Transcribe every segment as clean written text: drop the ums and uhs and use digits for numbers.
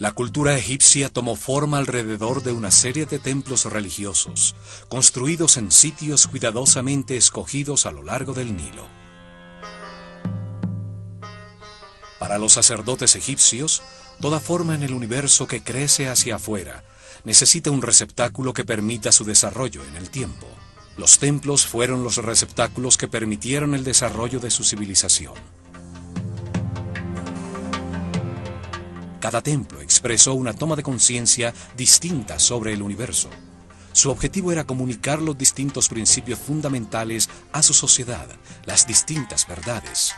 La cultura egipcia tomó forma alrededor de una serie de templos religiosos, construidos en sitios cuidadosamente escogidos a lo largo del Nilo. Para los sacerdotes egipcios, toda forma en el universo que crece hacia afuera necesita un receptáculo que permita su desarrollo en el tiempo. Los templos fueron los receptáculos que permitieron el desarrollo de su civilización. Cada templo expresó una toma de conciencia distinta sobre el universo. Su objetivo era comunicar los distintos principios fundamentales a su sociedad, las distintas verdades.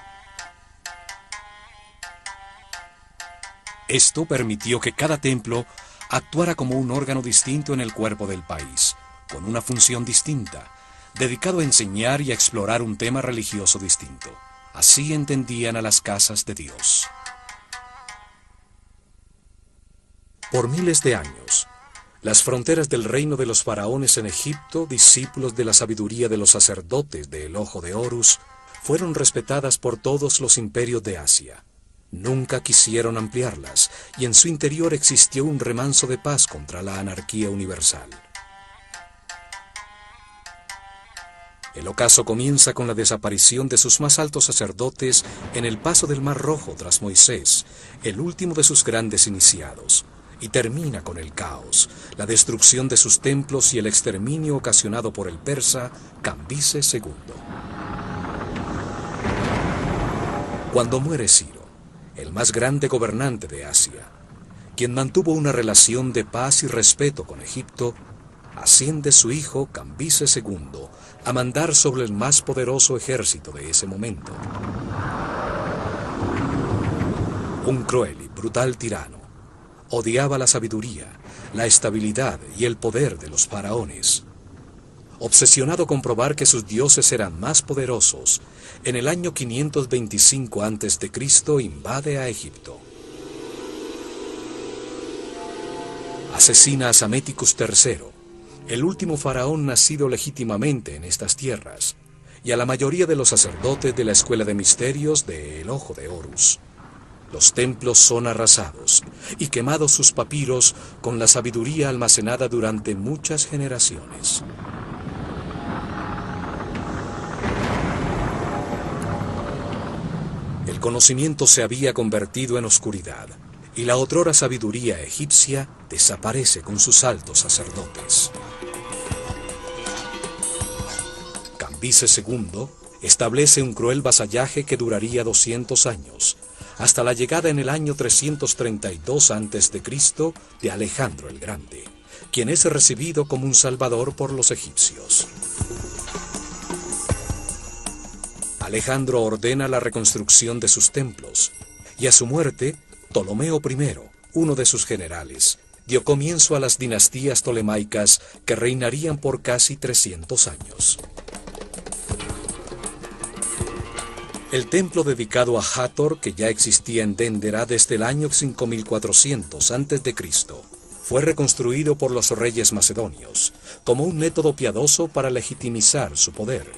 Esto permitió que cada templo actuara como un órgano distinto en el cuerpo del país, con una función distinta, dedicado a enseñar y a explorar un tema religioso distinto. Así entendían a las casas de Dios. Por miles de años, las fronteras del reino de los faraones en Egipto, discípulos de la sabiduría de los sacerdotes del Ojo de Horus, fueron respetadas por todos los imperios de Asia. Nunca quisieron ampliarlas, y en su interior existió un remanso de paz contra la anarquía universal. El ocaso comienza con la desaparición de sus más altos sacerdotes en el paso del Mar Rojo tras Moisés, el último de sus grandes iniciados, y termina con el caos, la destrucción de sus templos y el exterminio ocasionado por el persa Cambises II. Cuando muere Ciro, el más grande gobernante de Asia, quien mantuvo una relación de paz y respeto con Egipto, asciende su hijo Cambises II a mandar sobre el más poderoso ejército de ese momento. Un cruel y brutal tirano, odiaba la sabiduría, la estabilidad y el poder de los faraones. Obsesionado con probar que sus dioses eran más poderosos, en el año 525 a.C. invade a Egipto. Asesina a Psaméticus III, el último faraón nacido legítimamente en estas tierras, y a la mayoría de los sacerdotes de la Escuela de Misterios de El Ojo de Horus. Los templos son arrasados y quemados sus papiros con la sabiduría almacenada durante muchas generaciones. El conocimiento se había convertido en oscuridad, y la otrora sabiduría egipcia desaparece con sus altos sacerdotes. Cambises II establece un cruel vasallaje que duraría 200 años, hasta la llegada en el año 332 a.C. de Alejandro el Grande, quien es recibido como un salvador por los egipcios. Alejandro ordena la reconstrucción de sus templos, y a su muerte, Ptolomeo I, uno de sus generales, dio comienzo a las dinastías ptolemaicas que reinarían por casi 300 años. El templo dedicado a Hathor, que ya existía en Déndera desde el año 5400 a.C., fue reconstruido por los reyes macedonios, como un método piadoso para legitimizar su poder.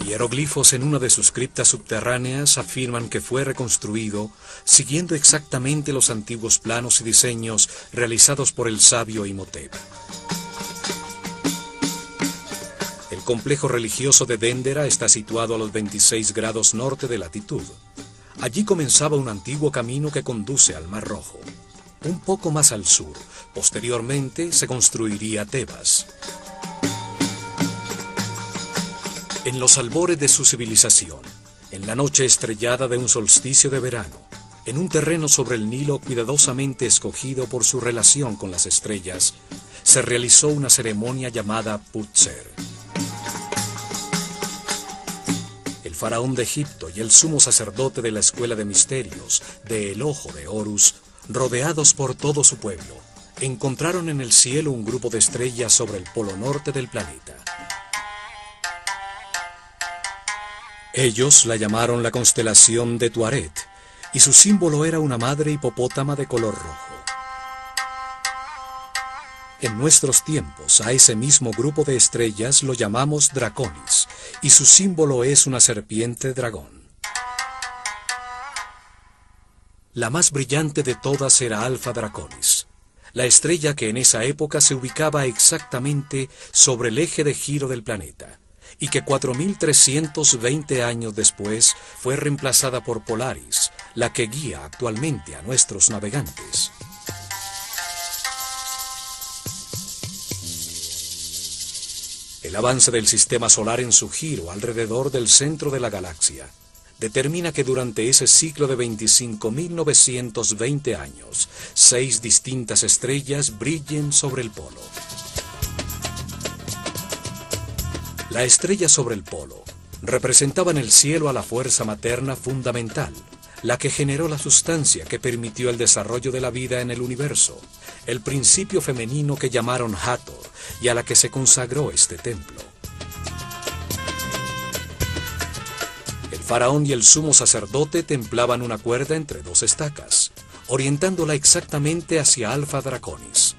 Hieroglifos en una de sus criptas subterráneas afirman que fue reconstruido siguiendo exactamente los antiguos planos y diseños realizados por el sabio Imhotep. El complejo religioso de Déndera está situado a los 26 grados norte de latitud. Allí comenzaba un antiguo camino que conduce al Mar Rojo. Un poco más al sur, posteriormente se construiría Tebas. En los albores de su civilización, en la noche estrellada de un solsticio de verano, en un terreno sobre el Nilo cuidadosamente escogido por su relación con las estrellas, se realizó una ceremonia llamada Putzer. El faraón de Egipto y el sumo sacerdote de la Escuela de Misterios de El Ojo de Horus, rodeados por todo su pueblo, encontraron en el cielo un grupo de estrellas sobre el polo norte del planeta. Ellos la llamaron la constelación de Tuaret, y su símbolo era una madre hipopótama de color rojo. En nuestros tiempos, a ese mismo grupo de estrellas lo llamamos Draconis, y su símbolo es una serpiente dragón. La más brillante de todas era Alfa Draconis, la estrella que en esa época se ubicaba exactamente sobre el eje de giro del planeta, y que 4.320 años después fue reemplazada por Polaris, la que guía actualmente a nuestros navegantes. El avance del sistema solar en su giro alrededor del centro de la galaxia determina que durante ese ciclo de 25.920 años, 6 distintas estrellas brillen sobre el polo. La estrella sobre el polo representaba en el cielo a la fuerza materna fundamental, la que generó la sustancia que permitió el desarrollo de la vida en el universo, el principio femenino que llamaron Hathor y a la que se consagró este templo. El faraón y el sumo sacerdote templaban una cuerda entre 2 estacas, orientándola exactamente hacia Alfa Draconis.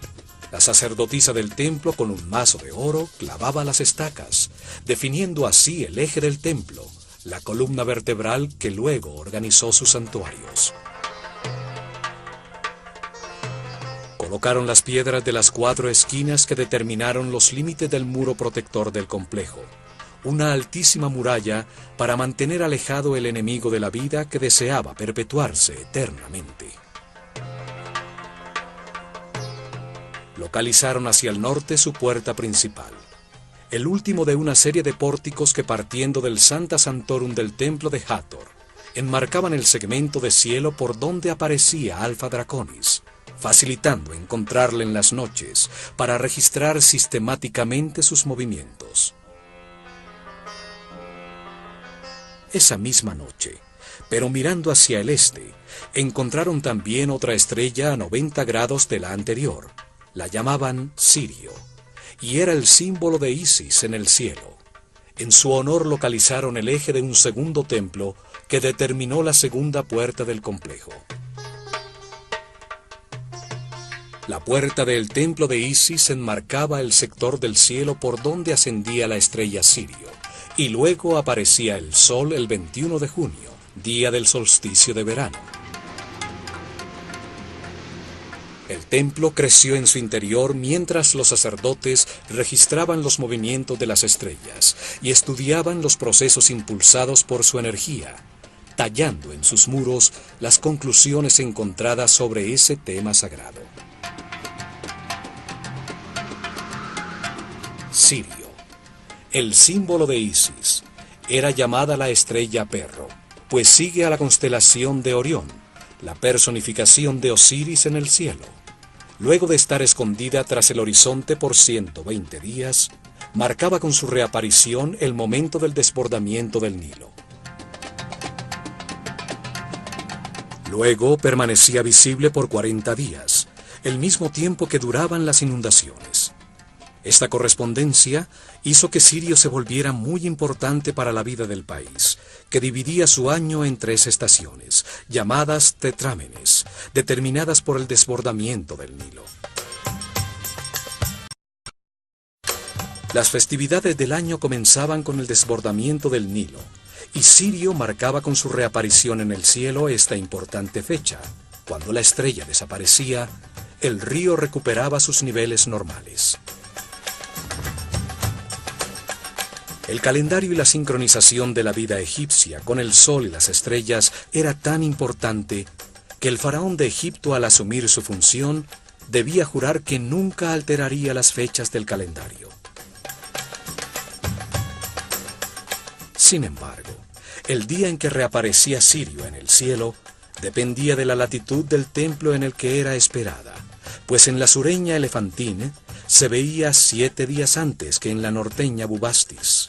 La sacerdotisa del templo con un mazo de oro clavaba las estacas, definiendo así el eje del templo, la columna vertebral que luego organizó sus santuarios. Colocaron las piedras de las 4 esquinas que determinaron los límites del muro protector del complejo, una altísima muralla para mantener alejado el enemigo de la vida que deseaba perpetuarse eternamente. Localizaron hacia el norte su puerta principal, el último de una serie de pórticos que partiendo del Sancta Sanctorum del templo de Hathor, enmarcaban el segmento de cielo por donde aparecía Alfa Draconis, facilitando encontrarle en las noches para registrar sistemáticamente sus movimientos. Esa misma noche, pero mirando hacia el este, encontraron también otra estrella a 90 grados de la anterior. La llamaban Sirio, y era el símbolo de Isis en el cielo. En su honor localizaron el eje de un segundo templo que determinó la segunda puerta del complejo. La puerta del templo de Isis enmarcaba el sector del cielo por donde ascendía la estrella Sirio, y luego aparecía el sol el 21 de junio, día del solsticio de verano. El templo creció en su interior mientras los sacerdotes registraban los movimientos de las estrellas y estudiaban los procesos impulsados por su energía, tallando en sus muros las conclusiones encontradas sobre ese tema sagrado. Sirio, el símbolo de Isis, era llamada la estrella perro, pues sigue a la constelación de Orión, la personificación de Osiris en el cielo. Luego de estar escondida tras el horizonte por 120 días, marcaba con su reaparición el momento del desbordamiento del Nilo. Luego permanecía visible por 40 días, el mismo tiempo que duraban las inundaciones. Esta correspondencia hizo que Sirio se volviera muy importante para la vida del país, que dividía su año en 3 estaciones, llamadas tetrámenes, determinadas por el desbordamiento del Nilo. Las festividades del año comenzaban con el desbordamiento del Nilo, y Sirio marcaba con su reaparición en el cielo esta importante fecha. Cuando la estrella desaparecía, el río recuperaba sus niveles normales. El calendario y la sincronización de la vida egipcia con el sol y las estrellas era tan importante que el faraón de Egipto, al asumir su función, debía jurar que nunca alteraría las fechas del calendario. Sin embargo, el día en que reaparecía Sirio en el cielo dependía de la latitud del templo en el que era esperada, pues en la sureña Elefantine se veía 7 días antes que en la norteña Bubastis.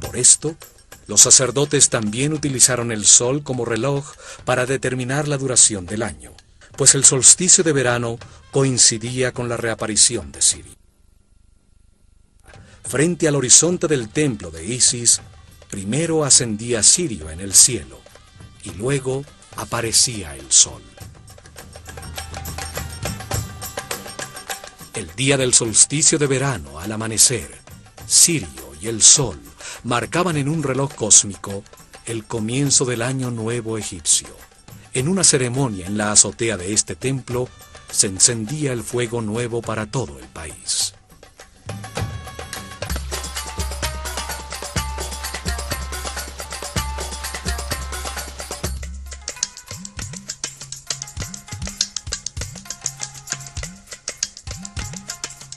Por esto, los sacerdotes también utilizaron el sol como reloj para determinar la duración del año, pues el solsticio de verano coincidía con la reaparición de Sirio. Frente al horizonte del templo de Isis, primero ascendía Sirio en el cielo, y luego aparecía el sol. El día del solsticio de verano, al amanecer, Sirio y el sol marcaban en un reloj cósmico el comienzo del año nuevo egipcio. En una ceremonia en la azotea de este templo, se encendía el fuego nuevo para todo el país.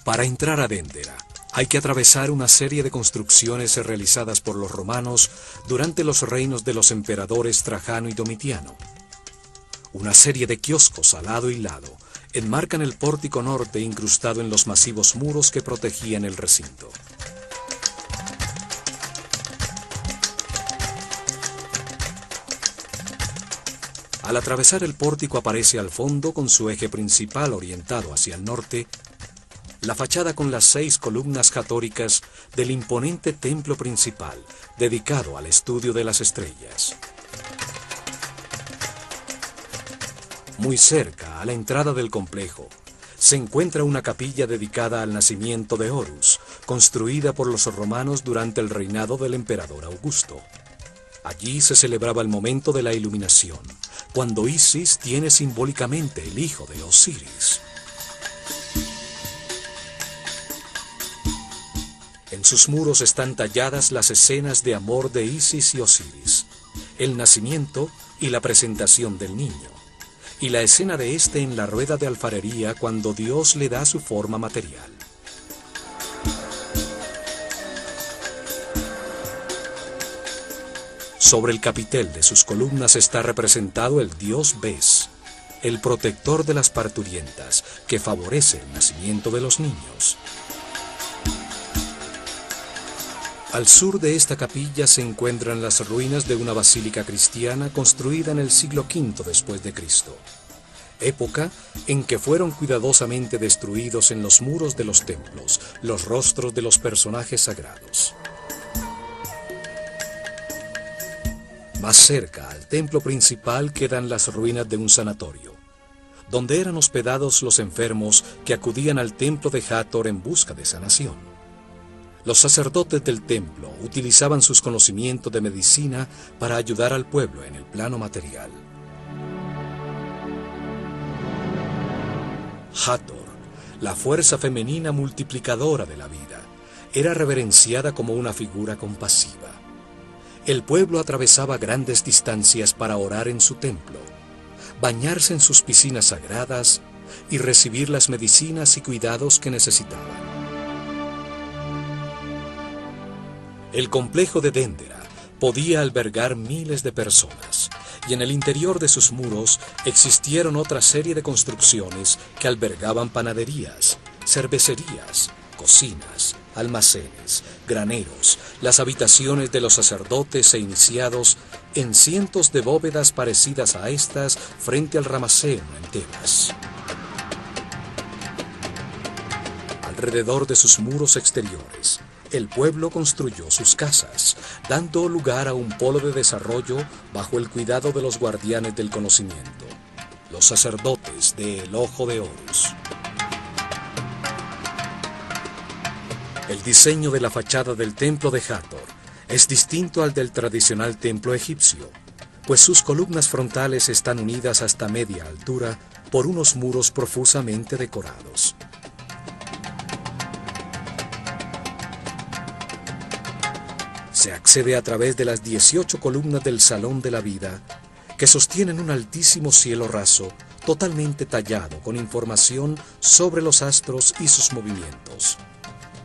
Para entrar a Déndera, hay que atravesar una serie de construcciones realizadas por los romanos durante los reinos de los emperadores Trajano y Domitiano. Una serie de kioscos a lado y lado enmarcan el pórtico norte incrustado en los masivos muros que protegían el recinto. Al atravesar el pórtico aparece al fondo, con su eje principal orientado hacia el norte, la fachada con las 6 columnas jatóricas del imponente templo principal, dedicado al estudio de las estrellas. Muy cerca, a la entrada del complejo, se encuentra una capilla dedicada al nacimiento de Horus, construida por los romanos durante el reinado del emperador Augusto. Allí se celebraba el momento de la iluminación, cuando Isis tiene simbólicamente el hijo de Osiris. En sus muros están talladas las escenas de amor de Isis y Osiris, el nacimiento y la presentación del niño, y la escena de este en la rueda de alfarería cuando Dios le da su forma material. Sobre el capitel de sus columnas está representado el dios Bes, el protector de las parturientas, que favorece el nacimiento de los niños. Al sur de esta capilla se encuentran las ruinas de una basílica cristiana construida en el siglo V después de Cristo, época en que fueron cuidadosamente destruidos en los muros de los templos los rostros de los personajes sagrados. Más cerca al templo principal quedan las ruinas de un sanatorio, donde eran hospedados los enfermos que acudían al templo de Hathor en busca de sanación. Los sacerdotes del templo utilizaban sus conocimientos de medicina para ayudar al pueblo en el plano material. Hathor, la fuerza femenina multiplicadora de la vida, era reverenciada como una figura compasiva. El pueblo atravesaba grandes distancias para orar en su templo, bañarse en sus piscinas sagradas y recibir las medicinas y cuidados que necesitaban. El complejo de Déndera podía albergar miles de personas, y en el interior de sus muros existieron otra serie de construcciones que albergaban panaderías, cervecerías, cocinas, almacenes, graneros, las habitaciones de los sacerdotes e iniciados en cientos de bóvedas parecidas a estas frente al Rameseno en Tebas. Alrededor de sus muros exteriores, el pueblo construyó sus casas, dando lugar a un polo de desarrollo bajo el cuidado de los guardianes del conocimiento, los sacerdotes del Ojo de Horus. El diseño de la fachada del templo de Hathor es distinto al del tradicional templo egipcio, pues sus columnas frontales están unidas hasta media altura por unos muros profusamente decorados. Se accede a través de las 18 columnas del Salón de la Vida, que sostienen un altísimo cielo raso, totalmente tallado con información sobre los astros y sus movimientos.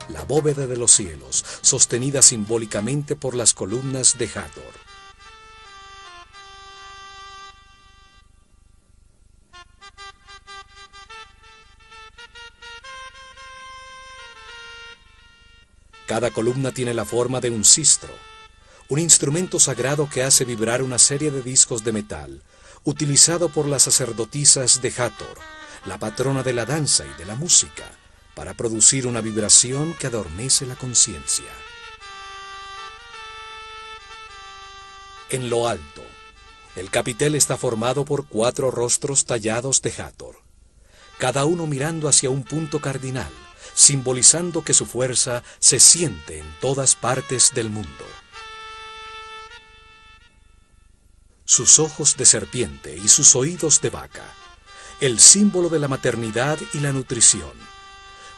La bóveda de los cielos, sostenida simbólicamente por las columnas de Hathor. Cada columna tiene la forma de un sistro, un instrumento sagrado que hace vibrar una serie de discos de metal, utilizado por las sacerdotisas de Hathor, la patrona de la danza y de la música, para producir una vibración que adormece la conciencia. En lo alto, el capitel está formado por 4 rostros tallados de Hathor. cada uno mirando hacia un punto cardinal, simbolizando que su fuerza se siente en todas partes del mundo. Sus ojos de serpiente y sus oídos de vaca, el símbolo de la maternidad y la nutrición,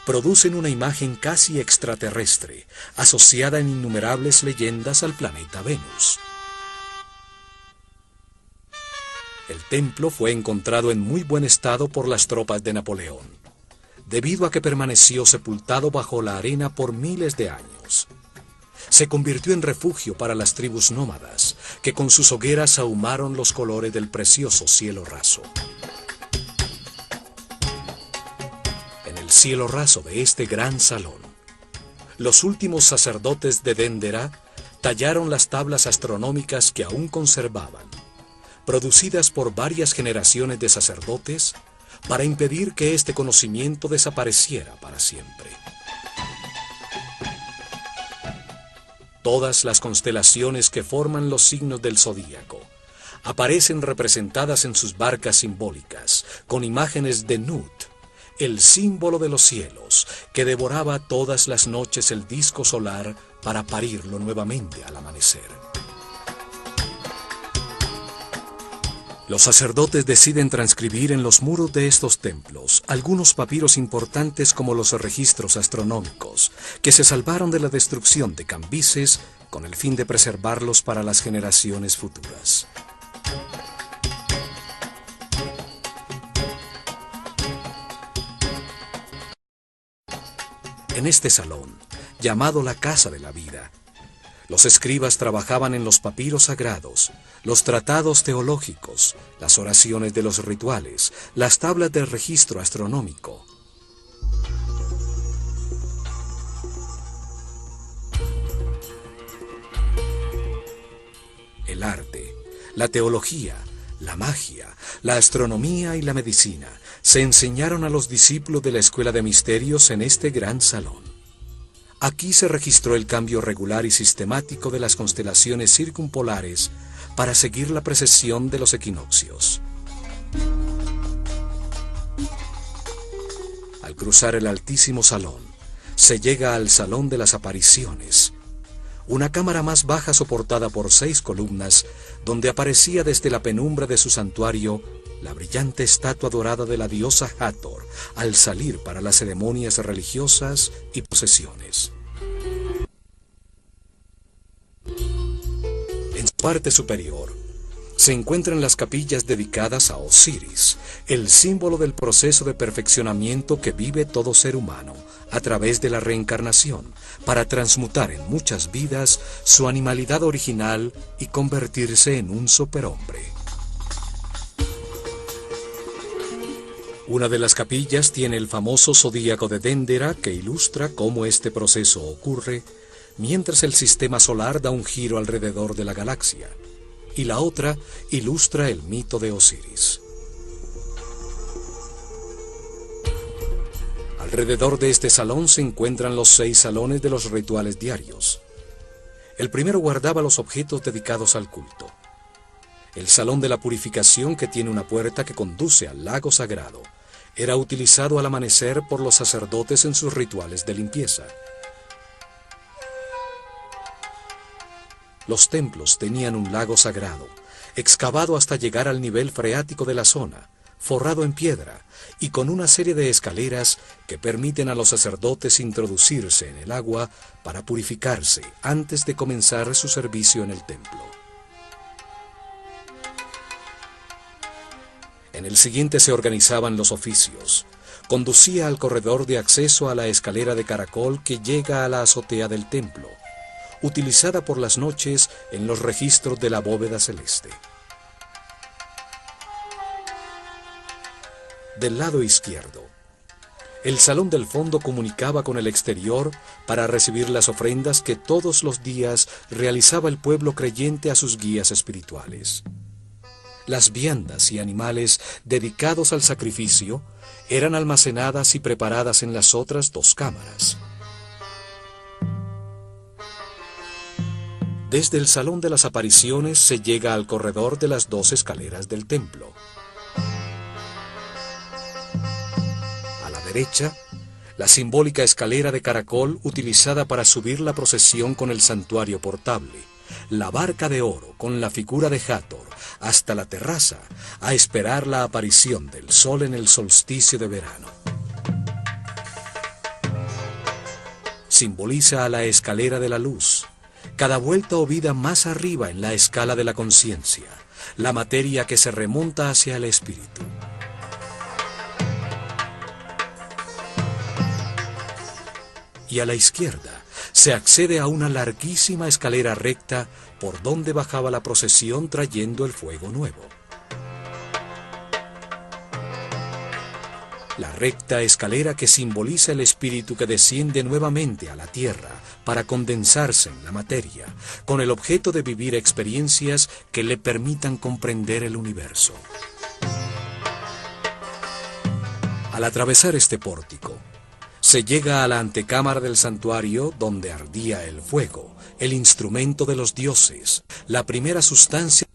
producen una imagen casi extraterrestre, asociada en innumerables leyendas al planeta Venus. El templo fue encontrado en muy buen estado por las tropas de Napoleón, debido a que permaneció sepultado bajo la arena por miles de años. Se convirtió en refugio para las tribus nómadas, que con sus hogueras ahumaron los colores del precioso cielo raso. En el cielo raso de este gran salón, los últimos sacerdotes de Dendera tallaron las tablas astronómicas que aún conservaban, producidas por varias generaciones de sacerdotes, para impedir que este conocimiento desapareciera para siempre. Todas las constelaciones que forman los signos del zodíaco aparecen representadas en sus barcas simbólicas, con imágenes de Nut, el símbolo de los cielos, que devoraba todas las noches el disco solar para parirlo nuevamente al amanecer. Los sacerdotes deciden transcribir en los muros de estos templos algunos papiros importantes como los registros astronómicos, que se salvaron de la destrucción de Cambises con el fin de preservarlos para las generaciones futuras. En este salón, llamado la Casa de la Vida, los escribas trabajaban en los papiros sagrados, los tratados teológicos, las oraciones de los rituales, las tablas del registro astronómico. El arte, la teología, la magia, la astronomía y la medicina se enseñaron a los discípulos de la Escuela de Misterios en este gran salón. Aquí se registró el cambio regular y sistemático de las constelaciones circumpolares para seguir la precesión de los equinoccios. Al cruzar el altísimo salón, se llega al Salón de las Apariciones, una cámara más baja soportada por 6 columnas, donde aparecía desde la penumbra de su santuario la brillante estatua dorada de la diosa Hathor al salir para las ceremonias religiosas y procesiones. En su parte superior se encuentran las capillas dedicadas a Osiris, el símbolo del proceso de perfeccionamiento que vive todo ser humano a través de la reencarnación, para transmutar en muchas vidas su animalidad original y convertirse en un superhombre. Una de las capillas tiene el famoso zodíaco de Dendera, que ilustra cómo este proceso ocurre mientras el sistema solar da un giro alrededor de la galaxia, y la otra ilustra el mito de Osiris. Alrededor de este salón se encuentran los 6 salones de los rituales diarios. El primero guardaba los objetos dedicados al culto. El salón de la purificación, que tiene una puerta que conduce al lago sagrado, era utilizado al amanecer por los sacerdotes en sus rituales de limpieza. Los templos tenían un lago sagrado, excavado hasta llegar al nivel freático de la zona, forrado en piedra y con una serie de escaleras que permiten a los sacerdotes introducirse en el agua para purificarse antes de comenzar su servicio en el templo. En el siguiente se organizaban los oficios. Conducía al corredor de acceso a la escalera de caracol que llega a la azotea del templo, utilizada por las noches en los registros de la bóveda celeste. Del lado izquierdo, el salón del fondo comunicaba con el exterior para recibir las ofrendas que todos los días realizaba el pueblo creyente a sus guías espirituales. Las viandas y animales dedicados al sacrificio eran almacenadas y preparadas en las otras 2 cámaras. Desde el Salón de las Apariciones se llega al corredor de las 2 escaleras del templo. derecha, la simbólica escalera de caracol utilizada para subir la procesión con el santuario portable, la barca de oro con la figura de Hathor hasta la terraza a esperar la aparición del sol en el solsticio de verano. Simboliza a la escalera de la luz, cada vuelta o vida más arriba en la escala de la conciencia, la materia que se remonta hacia el espíritu. Y a la izquierda se accede a una larguísima escalera recta por donde bajaba la procesión trayendo el fuego nuevo. La recta escalera que simboliza el espíritu que desciende nuevamente a la tierra para condensarse en la materia, con el objeto de vivir experiencias que le permitan comprender el universo. Al atravesar este pórtico, se llega a la antecámara del santuario donde ardía el fuego, el instrumento de los dioses, la primera sustancia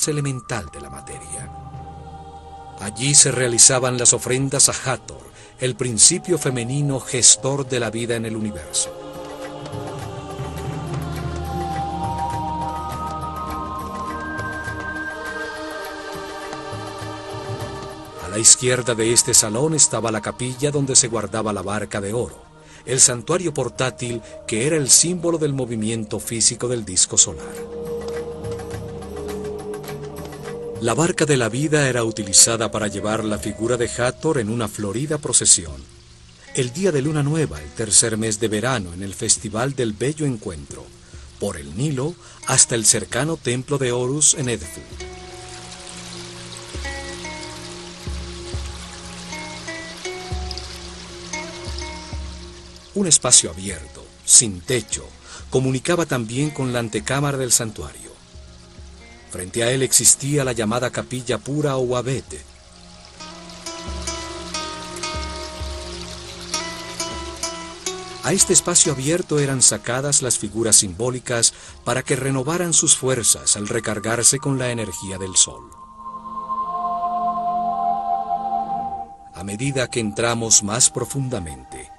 elemental de la materia. Allí se realizaban las ofrendas a Hathor, el principio femenino gestor de la vida en el universo. A la izquierda de este salón estaba la capilla donde se guardaba la barca de oro, el santuario portátil que era el símbolo del movimiento físico del disco solar. La barca de la vida era utilizada para llevar la figura de Hathor en una florida procesión. El día de luna nueva, el tercer mes de verano, en el Festival del Bello Encuentro, por el Nilo hasta el cercano templo de Horus en Edfu. Un espacio abierto, sin techo, comunicaba también con la antecámara del santuario. Frente a él existía la llamada capilla pura o abete. A este espacio abierto eran sacadas las figuras simbólicas para que renovaran sus fuerzas al recargarse con la energía del sol. A medida que entramos más profundamente,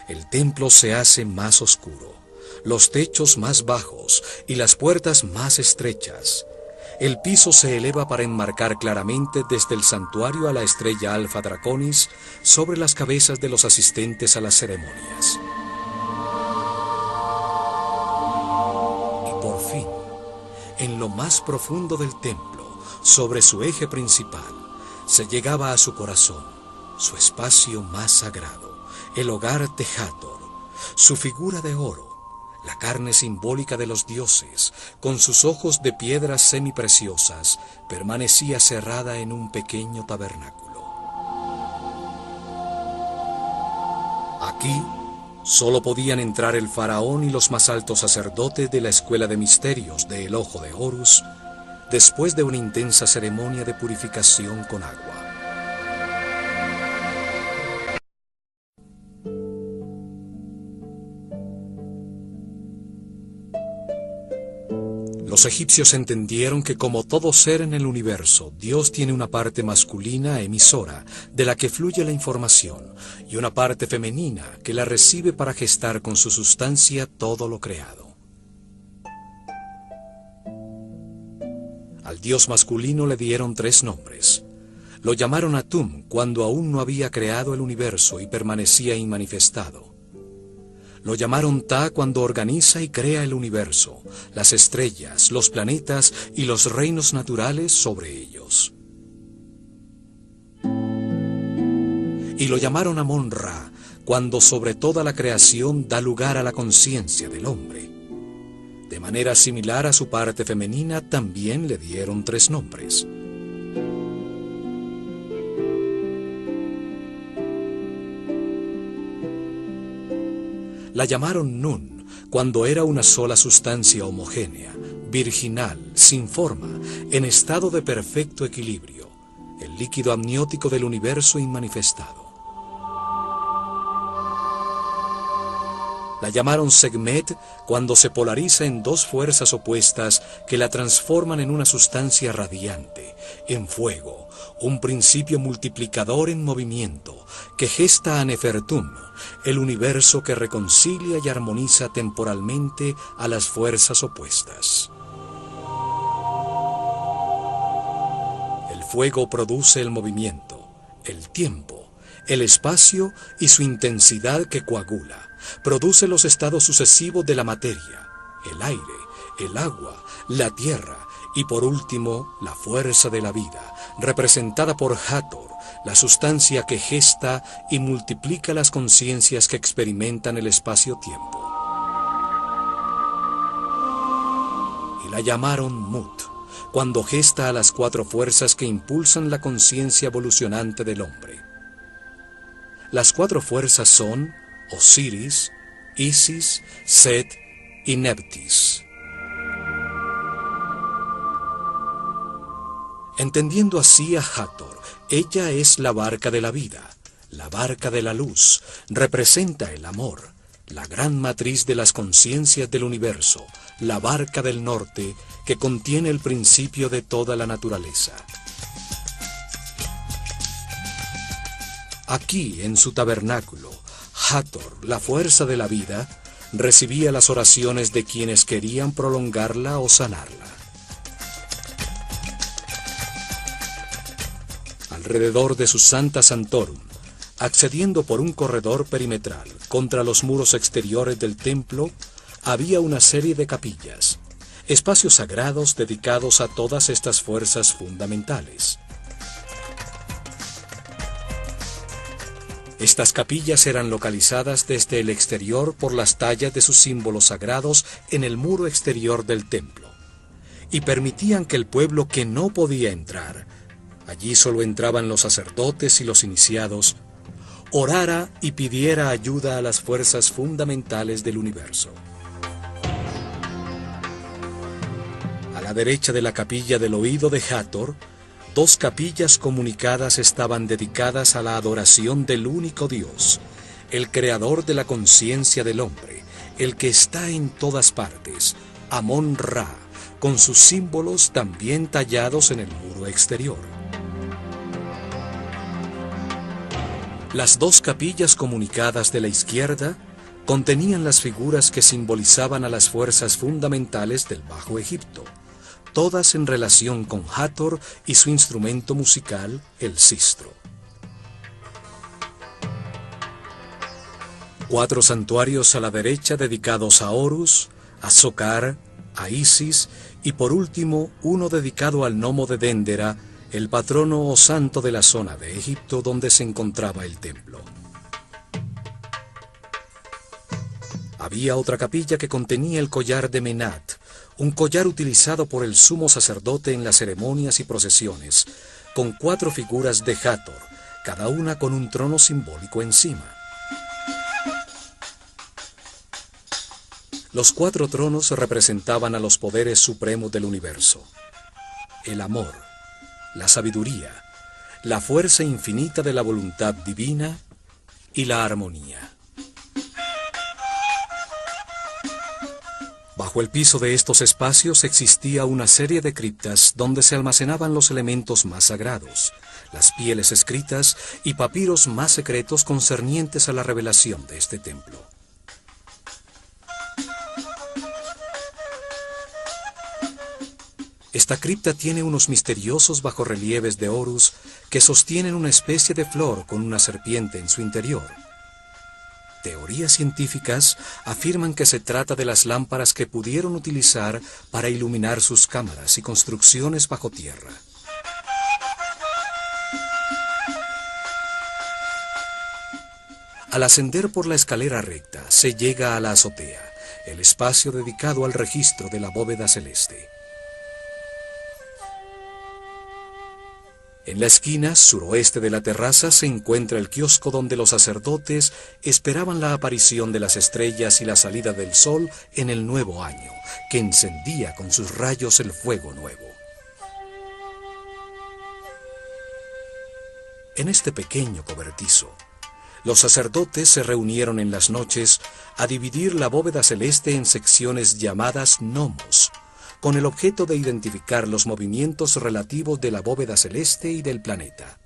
el templo se hace más oscuro, los techos más bajos y las puertas más estrechas. El piso se eleva para enmarcar claramente desde el santuario a la estrella Alfa Draconis sobre las cabezas de los asistentes a las ceremonias. Y por fin, en lo más profundo del templo, sobre su eje principal, se llegaba a su corazón, su espacio más sagrado, el hogar de Hathor, su figura de oro, la carne simbólica de los dioses, con sus ojos de piedras semipreciosas, permanecía cerrada en un pequeño tabernáculo. Aquí solo podían entrar el faraón y los más altos sacerdotes de la escuela de misterios del Ojo de Horus, después de una intensa ceremonia de purificación con agua. Los egipcios entendieron que como todo ser en el universo, Dios tiene una parte masculina emisora, de la que fluye la información, y una parte femenina que la recibe para gestar con su sustancia todo lo creado. Al Dios masculino le dieron 3 nombres. Lo llamaron Atum cuando aún no había creado el universo y permanecía inmanifestado. Lo llamaron Ta cuando organiza y crea el universo, las estrellas, los planetas y los reinos naturales sobre ellos. Y lo llamaron Amon-Ra cuando sobre toda la creación da lugar a la conciencia del hombre. De manera similar a su parte femenina también le dieron 3 nombres. La llamaron Nun, cuando era una sola sustancia homogénea, virginal, sin forma, en estado de perfecto equilibrio, el líquido amniótico del universo inmanifestado. La llamaron Sekhmet cuando se polariza en 2 fuerzas opuestas que la transforman en una sustancia radiante, en fuego, un principio multiplicador en movimiento, que gesta a Nefertum, el universo que reconcilia y armoniza temporalmente a las fuerzas opuestas. El fuego produce el movimiento, el tiempo, el espacio y su intensidad que coagula, produce los estados sucesivos de la materia, el aire, el agua, la tierra y por último la fuerza de la vida, representada por Hathor, la sustancia que gesta y multiplica las conciencias que experimentan el espacio-tiempo. Y la llamaron Mut, cuando gesta a las 4 fuerzas que impulsan la conciencia evolucionante del hombre. Las 4 fuerzas son Osiris, Isis, Set y Nephthys. Entendiendo así a Hathor, ella es la barca de la vida, la barca de la luz, representa el amor, la gran matriz de las conciencias del universo, la barca del norte que contiene el principio de toda la naturaleza. Aquí, en su tabernáculo, Hathor, la fuerza de la vida, recibía las oraciones de quienes querían prolongarla o sanarla. Alrededor de su Santa Santorum, accediendo por un corredor perimetral contra los muros exteriores del templo, había una serie de capillas, espacios sagrados dedicados a todas estas fuerzas fundamentales. Estas capillas eran localizadas desde el exterior por las tallas de sus símbolos sagrados en el muro exterior del templo, y permitían que el pueblo que no podía entrar, allí solo entraban los sacerdotes y los iniciados, orara y pidiera ayuda a las fuerzas fundamentales del universo. A la derecha de la capilla del oído de Hathor, 2 capillas comunicadas estaban dedicadas a la adoración del único Dios, el creador de la conciencia del hombre, el que está en todas partes, Amón-Ra, con sus símbolos también tallados en el muro exterior. Las 2 capillas comunicadas de la izquierda contenían las figuras que simbolizaban a las fuerzas fundamentales del Bajo Egipto, todas en relación con Hathor y su instrumento musical, el sistro. 4 santuarios a la derecha dedicados a Horus, a Sokar, a Isis y por último uno dedicado al gnomo de Déndera, el patrono o santo de la zona de Egipto donde se encontraba el templo. Había otra capilla que contenía el collar de Menat, un collar utilizado por el sumo sacerdote en las ceremonias y procesiones, con 4 figuras de Hathor, cada una con un trono simbólico encima. Los 4 tronos representaban a los poderes supremos del universo: el amor, la sabiduría, la fuerza infinita de la voluntad divina y la armonía. Bajo el piso de estos espacios existía una serie de criptas donde se almacenaban los elementos más sagrados, las pieles escritas y papiros más secretos concernientes a la revelación de este templo. Esta cripta tiene unos misteriosos bajorrelieves de Horus que sostienen una especie de flor con una serpiente en su interior. Teorías científicas afirman que se trata de las lámparas que pudieron utilizar para iluminar sus cámaras y construcciones bajo tierra. Al ascender por la escalera recta, se llega a la azotea, el espacio dedicado al registro de la bóveda celeste. En la esquina suroeste de la terraza se encuentra el kiosco donde los sacerdotes esperaban la aparición de las estrellas y la salida del sol en el nuevo año, que encendía con sus rayos el fuego nuevo. En este pequeño cobertizo, los sacerdotes se reunieron en las noches a dividir la bóveda celeste en secciones llamadas gnomos, con el objeto de identificar los movimientos relativos de la bóveda celeste y del planeta.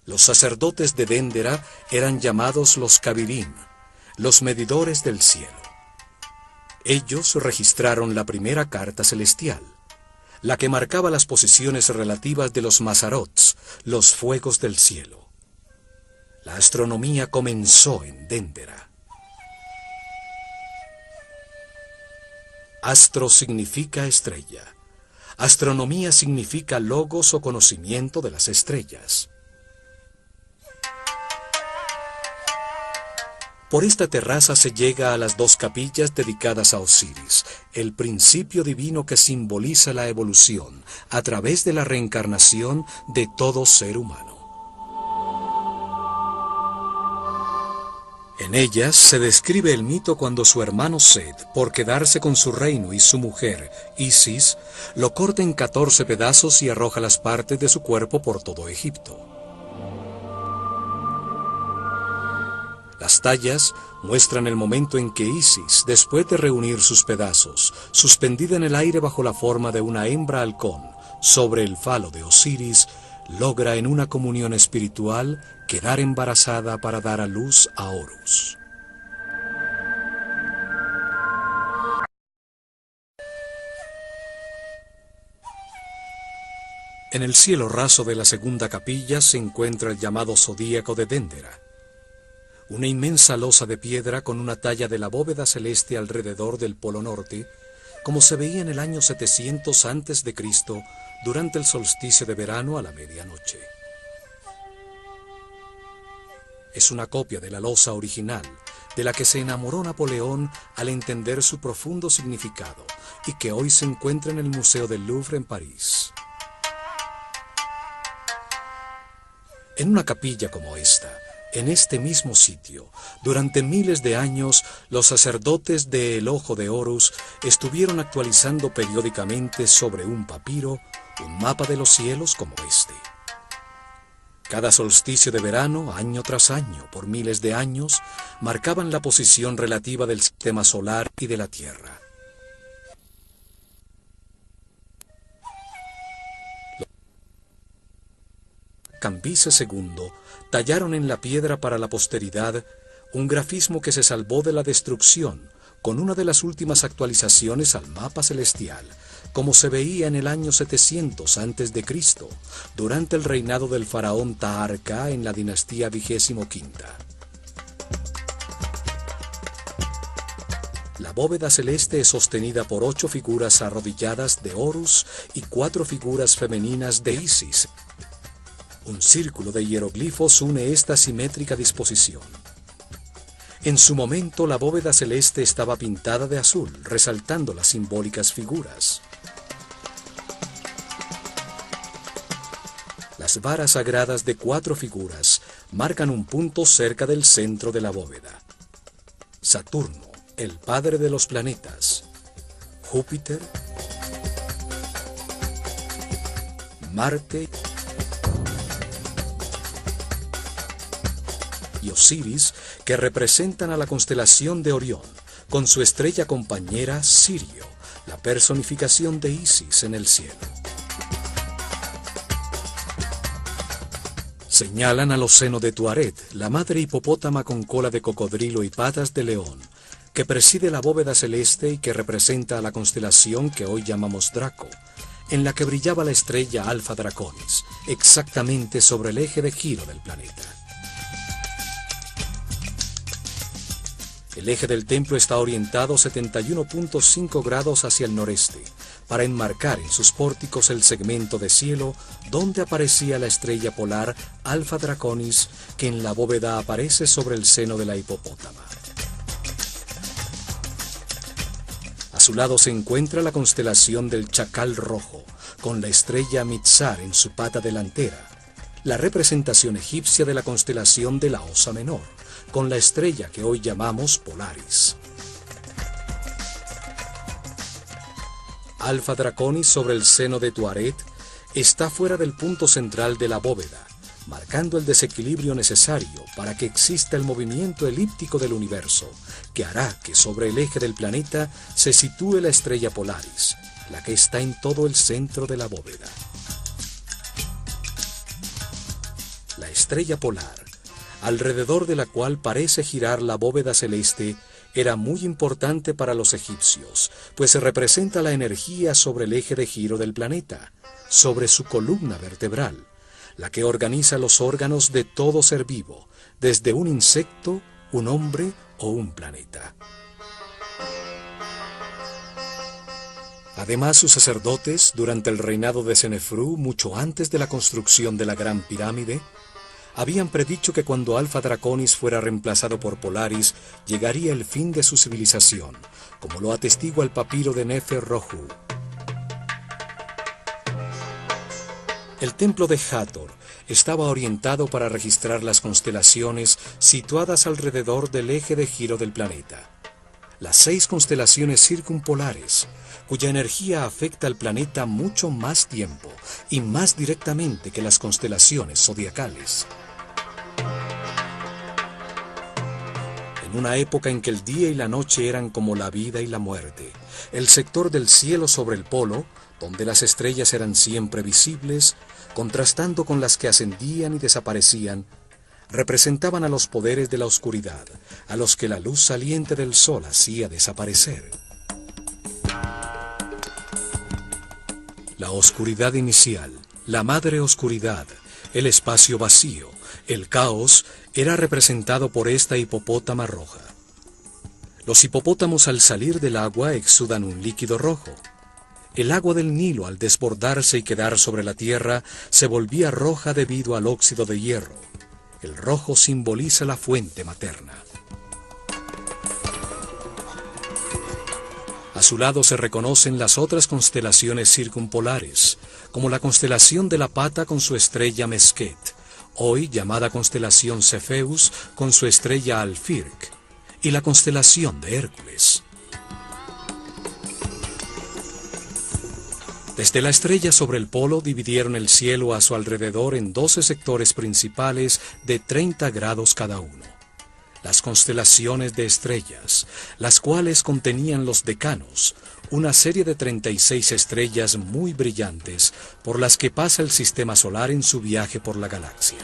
Los sacerdotes de Dendera eran llamados los Kabirim, los medidores del cielo. Ellos registraron la primera carta celestial, la que marcaba las posiciones relativas de los Mazarots, los fuegos del cielo. La astronomía comenzó en Dendera. Astro significa estrella. Astronomía significa logos o conocimiento de las estrellas. Por esta terraza se llega a las dos capillas dedicadas a Osiris, el principio divino que simboliza la evolución a través de la reencarnación de todo ser humano. En ellas se describe el mito cuando su hermano Set, por quedarse con su reino y su mujer, Isis, lo corta en 14 pedazos y arroja las partes de su cuerpo por todo Egipto. Las tallas muestran el momento en que Isis, después de reunir sus pedazos, suspendida en el aire bajo la forma de una hembra halcón, sobre el falo de Osiris, logra en una comunión espiritual quedar embarazada para dar a luz a Horus. En el cielo raso de la segunda capilla se encuentra el llamado zodíaco de Dendera, una inmensa losa de piedra con una talla de la bóveda celeste alrededor del polo norte, como se veía en el año 700 a.C. durante el solsticio de verano a la medianoche. Es una copia de la losa original, de la que se enamoró Napoleón al entender su profundo significado, y que hoy se encuentra en el Museo del Louvre en París. En una capilla como esta, en este mismo sitio, durante miles de años, los sacerdotes de El Ojo de Horus estuvieron actualizando periódicamente sobre un papiro un mapa de los cielos como este. Cada solsticio de verano, año tras año, por miles de años, marcaban la posición relativa del sistema solar y de la Tierra. Cambises II tallaron en la piedra para la posteridad un grafismo que se salvó de la destrucción con una de las últimas actualizaciones al mapa celestial, como se veía en el año 700 a.C., durante el reinado del faraón Taharqa en la dinastía 25ª. La bóveda celeste es sostenida por 8 figuras arrodilladas de Horus y 4 figuras femeninas de Isis. Un círculo de hieroglifos une esta simétrica disposición. En su momento, la bóveda celeste estaba pintada de azul, resaltando las simbólicas figuras. Las varas sagradas de 4 figuras marcan un punto cerca del centro de la bóveda. Saturno, el padre de los planetas. Júpiter, Marte y Osiris, que representan a la constelación de Orión, con su estrella compañera Sirio, la personificación de Isis en el cielo. Señalan al océano de Tuaret, la madre hipopótama con cola de cocodrilo y patas de león, que preside la bóveda celeste y que representa a la constelación que hoy llamamos Draco, en la que brillaba la estrella Alfa Draconis, exactamente sobre el eje de giro del planeta. El eje del templo está orientado 71.5 grados hacia el noreste, para enmarcar en sus pórticos el segmento de cielo donde aparecía la estrella polar Alfa Draconis, que en la bóveda aparece sobre el seno de la hipopótama. A su lado se encuentra la constelación del Chacal Rojo, con la estrella Mitzar en su pata delantera, la representación egipcia de la constelación de la Osa Menor, con la estrella que hoy llamamos Polaris. Alfa Draconis sobre el seno de Tuaret está fuera del punto central de la bóveda, marcando el desequilibrio necesario para que exista el movimiento elíptico del universo, que hará que sobre el eje del planeta se sitúe la estrella Polaris, la que está en todo el centro de la bóveda. La estrella polar, alrededor de la cual parece girar la bóveda celeste, era muy importante para los egipcios, pues representa la energía sobre el eje de giro del planeta, sobre su columna vertebral, la que organiza los órganos de todo ser vivo, desde un insecto, un hombre o un planeta. Además, sus sacerdotes, durante el reinado de Senefrú, mucho antes de la construcción de la Gran Pirámide, habían predicho que cuando Alfa Draconis fuera reemplazado por Polaris, llegaría el fin de su civilización, como lo atestigua el papiro de Nefer-Rohu. El templo de Hathor estaba orientado para registrar las constelaciones situadas alrededor del eje de giro del planeta. Las 6 constelaciones circumpolares, cuya energía afecta al planeta mucho más tiempo y más directamente que las constelaciones zodiacales. En una época en que el día y la noche eran como la vida y la muerte, el sector del cielo sobre el polo, donde las estrellas eran siempre visibles, contrastando con las que ascendían y desaparecían, representaban a los poderes de la oscuridad, a los que la luz saliente del sol hacía desaparecer. La oscuridad inicial, la madre oscuridad, el espacio vacío, el caos, era representado por esta hipopótama roja. Los hipopótamos al salir del agua exudan un líquido rojo. El agua del Nilo al desbordarse y quedar sobre la tierra se volvía roja debido al óxido de hierro. El rojo simboliza la fuente materna. A su lado se reconocen las otras constelaciones circumpolares, como la constelación de la Pata con su estrella Mesquet, hoy llamada constelación Cefeus con su estrella Alfirc, y la constelación de Hércules. Desde la estrella sobre el polo dividieron el cielo a su alrededor en 12 sectores principales de 30 grados cada uno. Las constelaciones de estrellas, las cuales contenían los decanos, una serie de 36 estrellas muy brillantes por las que pasa el sistema solar en su viaje por la galaxia.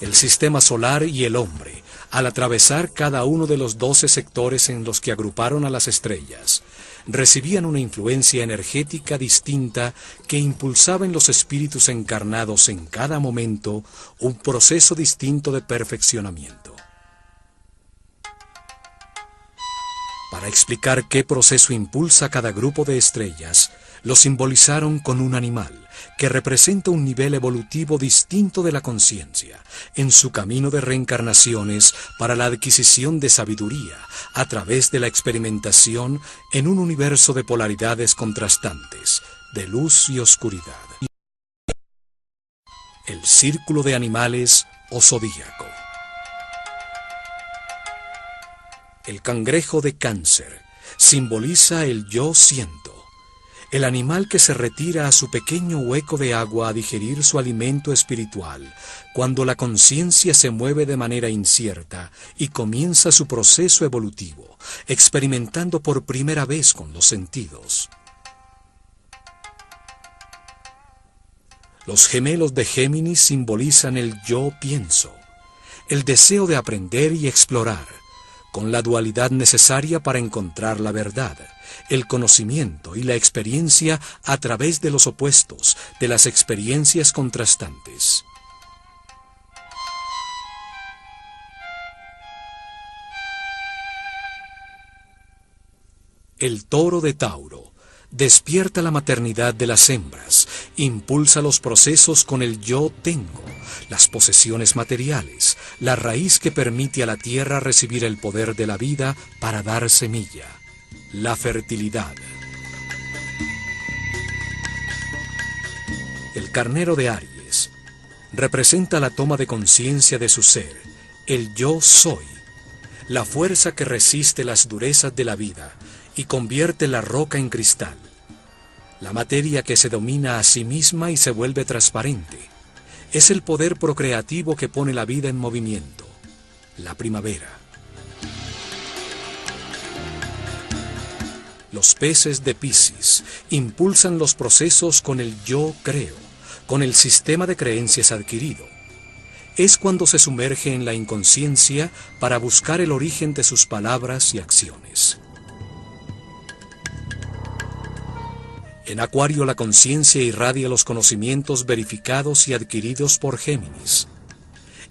El sistema solar y el hombre, al atravesar cada uno de los 12 sectores en los que agruparon a las estrellas, recibían una influencia energética distinta que impulsaba en los espíritus encarnados en cada momento un proceso distinto de perfeccionamiento. Para explicar qué proceso impulsa cada grupo de estrellas, lo simbolizaron con un animal que representa un nivel evolutivo distinto de la conciencia en su camino de reencarnaciones para la adquisición de sabiduría a través de la experimentación en un universo de polaridades contrastantes, de luz y oscuridad. El círculo de animales o zodíaco. El cangrejo de Cáncer simboliza el yo siento, el animal que se retira a su pequeño hueco de agua a digerir su alimento espiritual, cuando la conciencia se mueve de manera incierta y comienza su proceso evolutivo, experimentando por primera vez con los sentidos. Los gemelos de Géminis simbolizan el yo pienso, el deseo de aprender y explorar, con la dualidad necesaria para encontrar la verdad, el conocimiento y la experiencia a través de los opuestos, de las experiencias contrastantes. El toro de Tauro despierta la maternidad de las hembras, impulsa los procesos con el yo tengo, las posesiones materiales, la raíz que permite a la tierra recibir el poder de la vida para dar semilla, la fertilidad. El carnero de Aries representa la toma de conciencia de su ser, el yo soy, la fuerza que resiste las durezas de la vida y convierte la roca en cristal. La materia que se domina a sí misma y se vuelve transparente. Es el poder procreativo que pone la vida en movimiento. La primavera. Los peces de Piscis impulsan los procesos con el yo creo, con el sistema de creencias adquirido. Es cuando se sumerge en la inconsciencia para buscar el origen de sus palabras y acciones. En Acuario la conciencia irradia los conocimientos verificados y adquiridos por Géminis.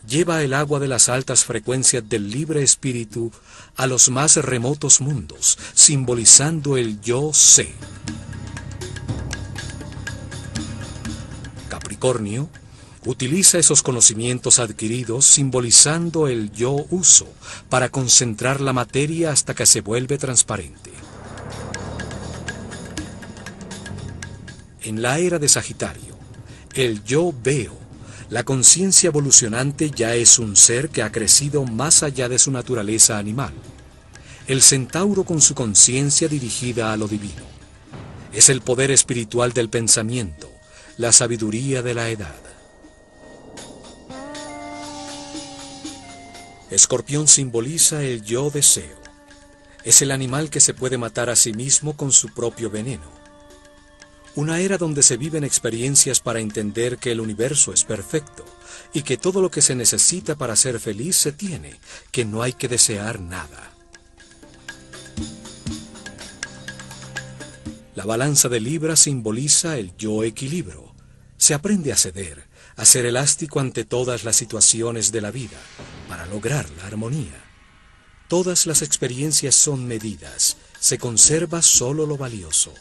Lleva el agua de las altas frecuencias del libre espíritu a los más remotos mundos, simbolizando el yo sé. Capricornio utiliza esos conocimientos adquiridos simbolizando el yo uso para concentrar la materia hasta que se vuelve transparente. En la era de Sagitario, el yo veo, la conciencia evolucionante ya es un ser que ha crecido más allá de su naturaleza animal. El centauro con su conciencia dirigida a lo divino. Es el poder espiritual del pensamiento, la sabiduría de la edad. Escorpión simboliza el yo deseo. Es el animal que se puede matar a sí mismo con su propio veneno. Una era donde se viven experiencias para entender que el universo es perfecto y que todo lo que se necesita para ser feliz se tiene, que no hay que desear nada. La balanza de Libra simboliza el yo equilibrio. Se aprende a ceder, a ser elástico ante todas las situaciones de la vida, para lograr la armonía. Todas las experiencias son medidas, se conserva solo lo valioso.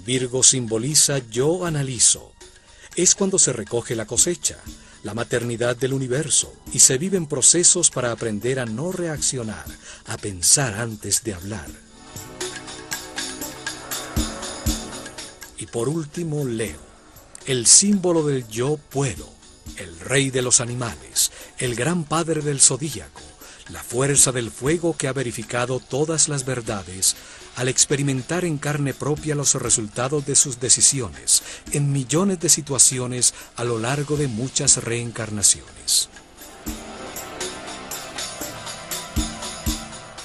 Virgo simboliza yo analizo. Es cuando se recoge la cosecha, la maternidad del universo, y se viven procesos para aprender a no reaccionar, a pensar antes de hablar. Y por último, Leo, el símbolo del yo puedo, el rey de los animales, el gran padre del zodíaco, la fuerza del fuego que ha verificado todas las verdades, al experimentar en carne propia los resultados de sus decisiones en millones de situaciones a lo largo de muchas reencarnaciones.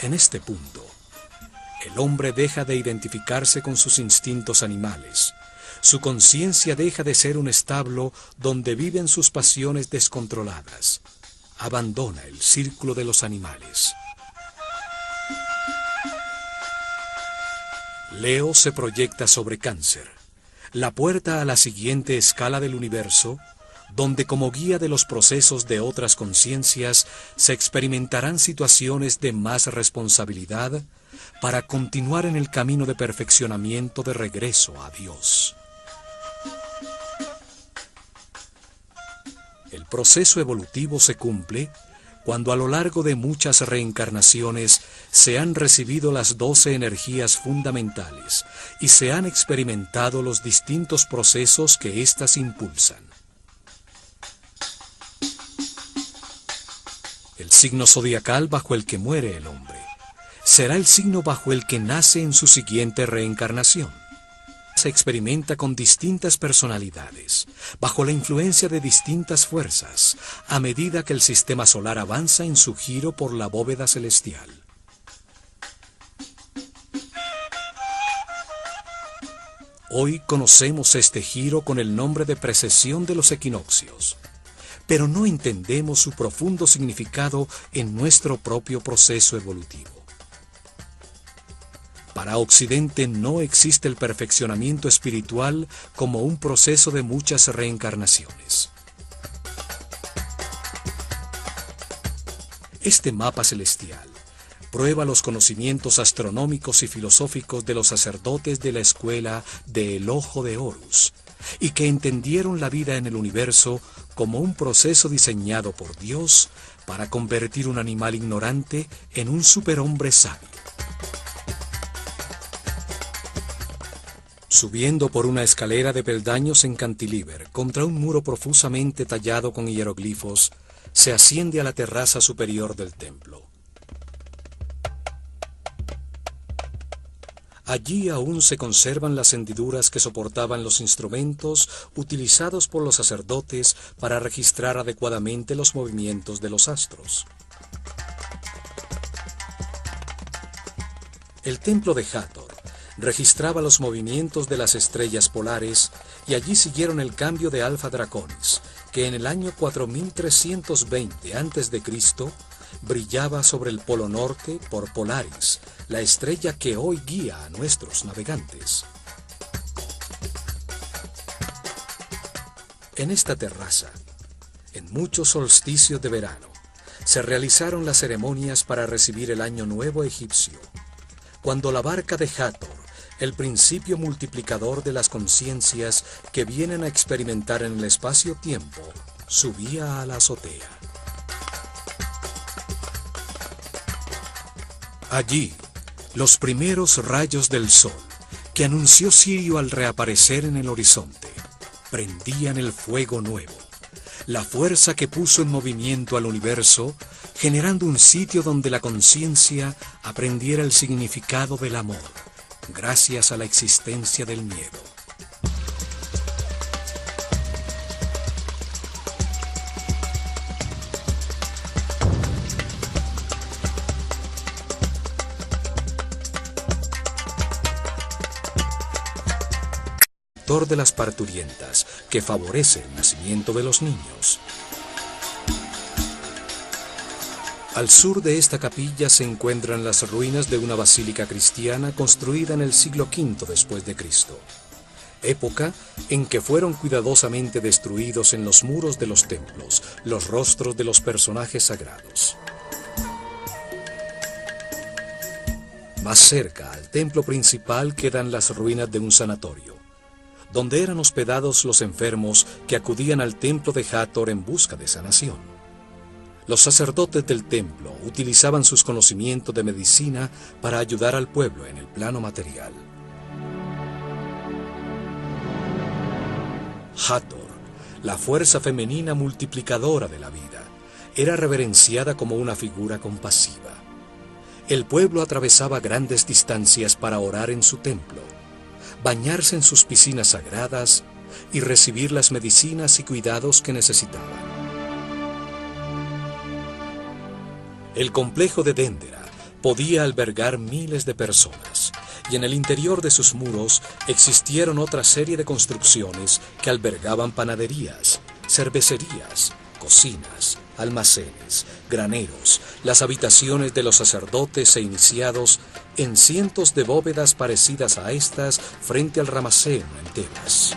En este punto, el hombre deja de identificarse con sus instintos animales. Su conciencia deja de ser un establo donde viven sus pasiones descontroladas. Abandona el círculo de los animales. Leo se proyecta sobre Cáncer, la puerta a la siguiente escala del universo, donde como guía de los procesos de otras conciencias se experimentarán situaciones de más responsabilidad para continuar en el camino de perfeccionamiento de regreso a Dios. El proceso evolutivo se cumple cuando a lo largo de muchas reencarnaciones se han recibido las 12 energías fundamentales y se han experimentado los distintos procesos que éstas impulsan. El signo zodiacal bajo el que muere el hombre será el signo bajo el que nace en su siguiente reencarnación. Se experimenta con distintas personalidades, bajo la influencia de distintas fuerzas, a medida que el sistema solar avanza en su giro por la bóveda celestial. Hoy conocemos este giro con el nombre de precesión de los equinoccios, pero no entendemos su profundo significado en nuestro propio proceso evolutivo. Para Occidente no existe el perfeccionamiento espiritual como un proceso de muchas reencarnaciones. Este mapa celestial prueba los conocimientos astronómicos y filosóficos de los sacerdotes de la escuela del Ojo de Horus, y que entendieron la vida en el universo como un proceso diseñado por Dios para convertir un animal ignorante en un superhombre sabio. Subiendo por una escalera de peldaños en cantilever contra un muro profusamente tallado con hieroglifos, se asciende a la terraza superior del templo. Allí aún se conservan las hendiduras que soportaban los instrumentos utilizados por los sacerdotes para registrar adecuadamente los movimientos de los astros. El templo de Hathor registraba los movimientos de las estrellas polares y allí siguieron el cambio de Alfa Draconis, que en el año 4320 a.C. brillaba sobre el polo norte por Polaris, la estrella que hoy guía a nuestros navegantes. En esta terraza, en muchos solsticios de verano, se realizaron las ceremonias para recibir el Año Nuevo egipcio, cuando la barca de Hathor, el principio multiplicador de las conciencias que vienen a experimentar en el espacio-tiempo, subía a la azotea. Allí, los primeros rayos del sol, que anunció Sirio al reaparecer en el horizonte, prendían el fuego nuevo, la fuerza que puso en movimiento al universo, generando un sitio donde la conciencia aprendiera el significado del amor, gracias a la existencia del miedo. De las parturientas, que favorece el nacimiento de los niños. Al sur de esta capilla se encuentran las ruinas de una basílica cristiana construida en el siglo V después de Cristo, época en que fueron cuidadosamente destruidos en los muros de los templos los rostros de los personajes sagrados. Más cerca al templo principal quedan las ruinas de un sanatorio, donde eran hospedados los enfermos que acudían al templo de Hathor en busca de sanación. Los sacerdotes del templo utilizaban sus conocimientos de medicina para ayudar al pueblo en el plano material. Hathor, la fuerza femenina multiplicadora de la vida, era reverenciada como una figura compasiva. El pueblo atravesaba grandes distancias para orar en su templo, bañarse en sus piscinas sagradas y recibir las medicinas y cuidados que necesitaban. El complejo de Dendera podía albergar miles de personas, y en el interior de sus muros existieron otra serie de construcciones que albergaban panaderías, cervecerías, cocinas, almacenes, graneros, las habitaciones de los sacerdotes e iniciados en cientos de bóvedas parecidas a estas frente al Rameseno en Tebas.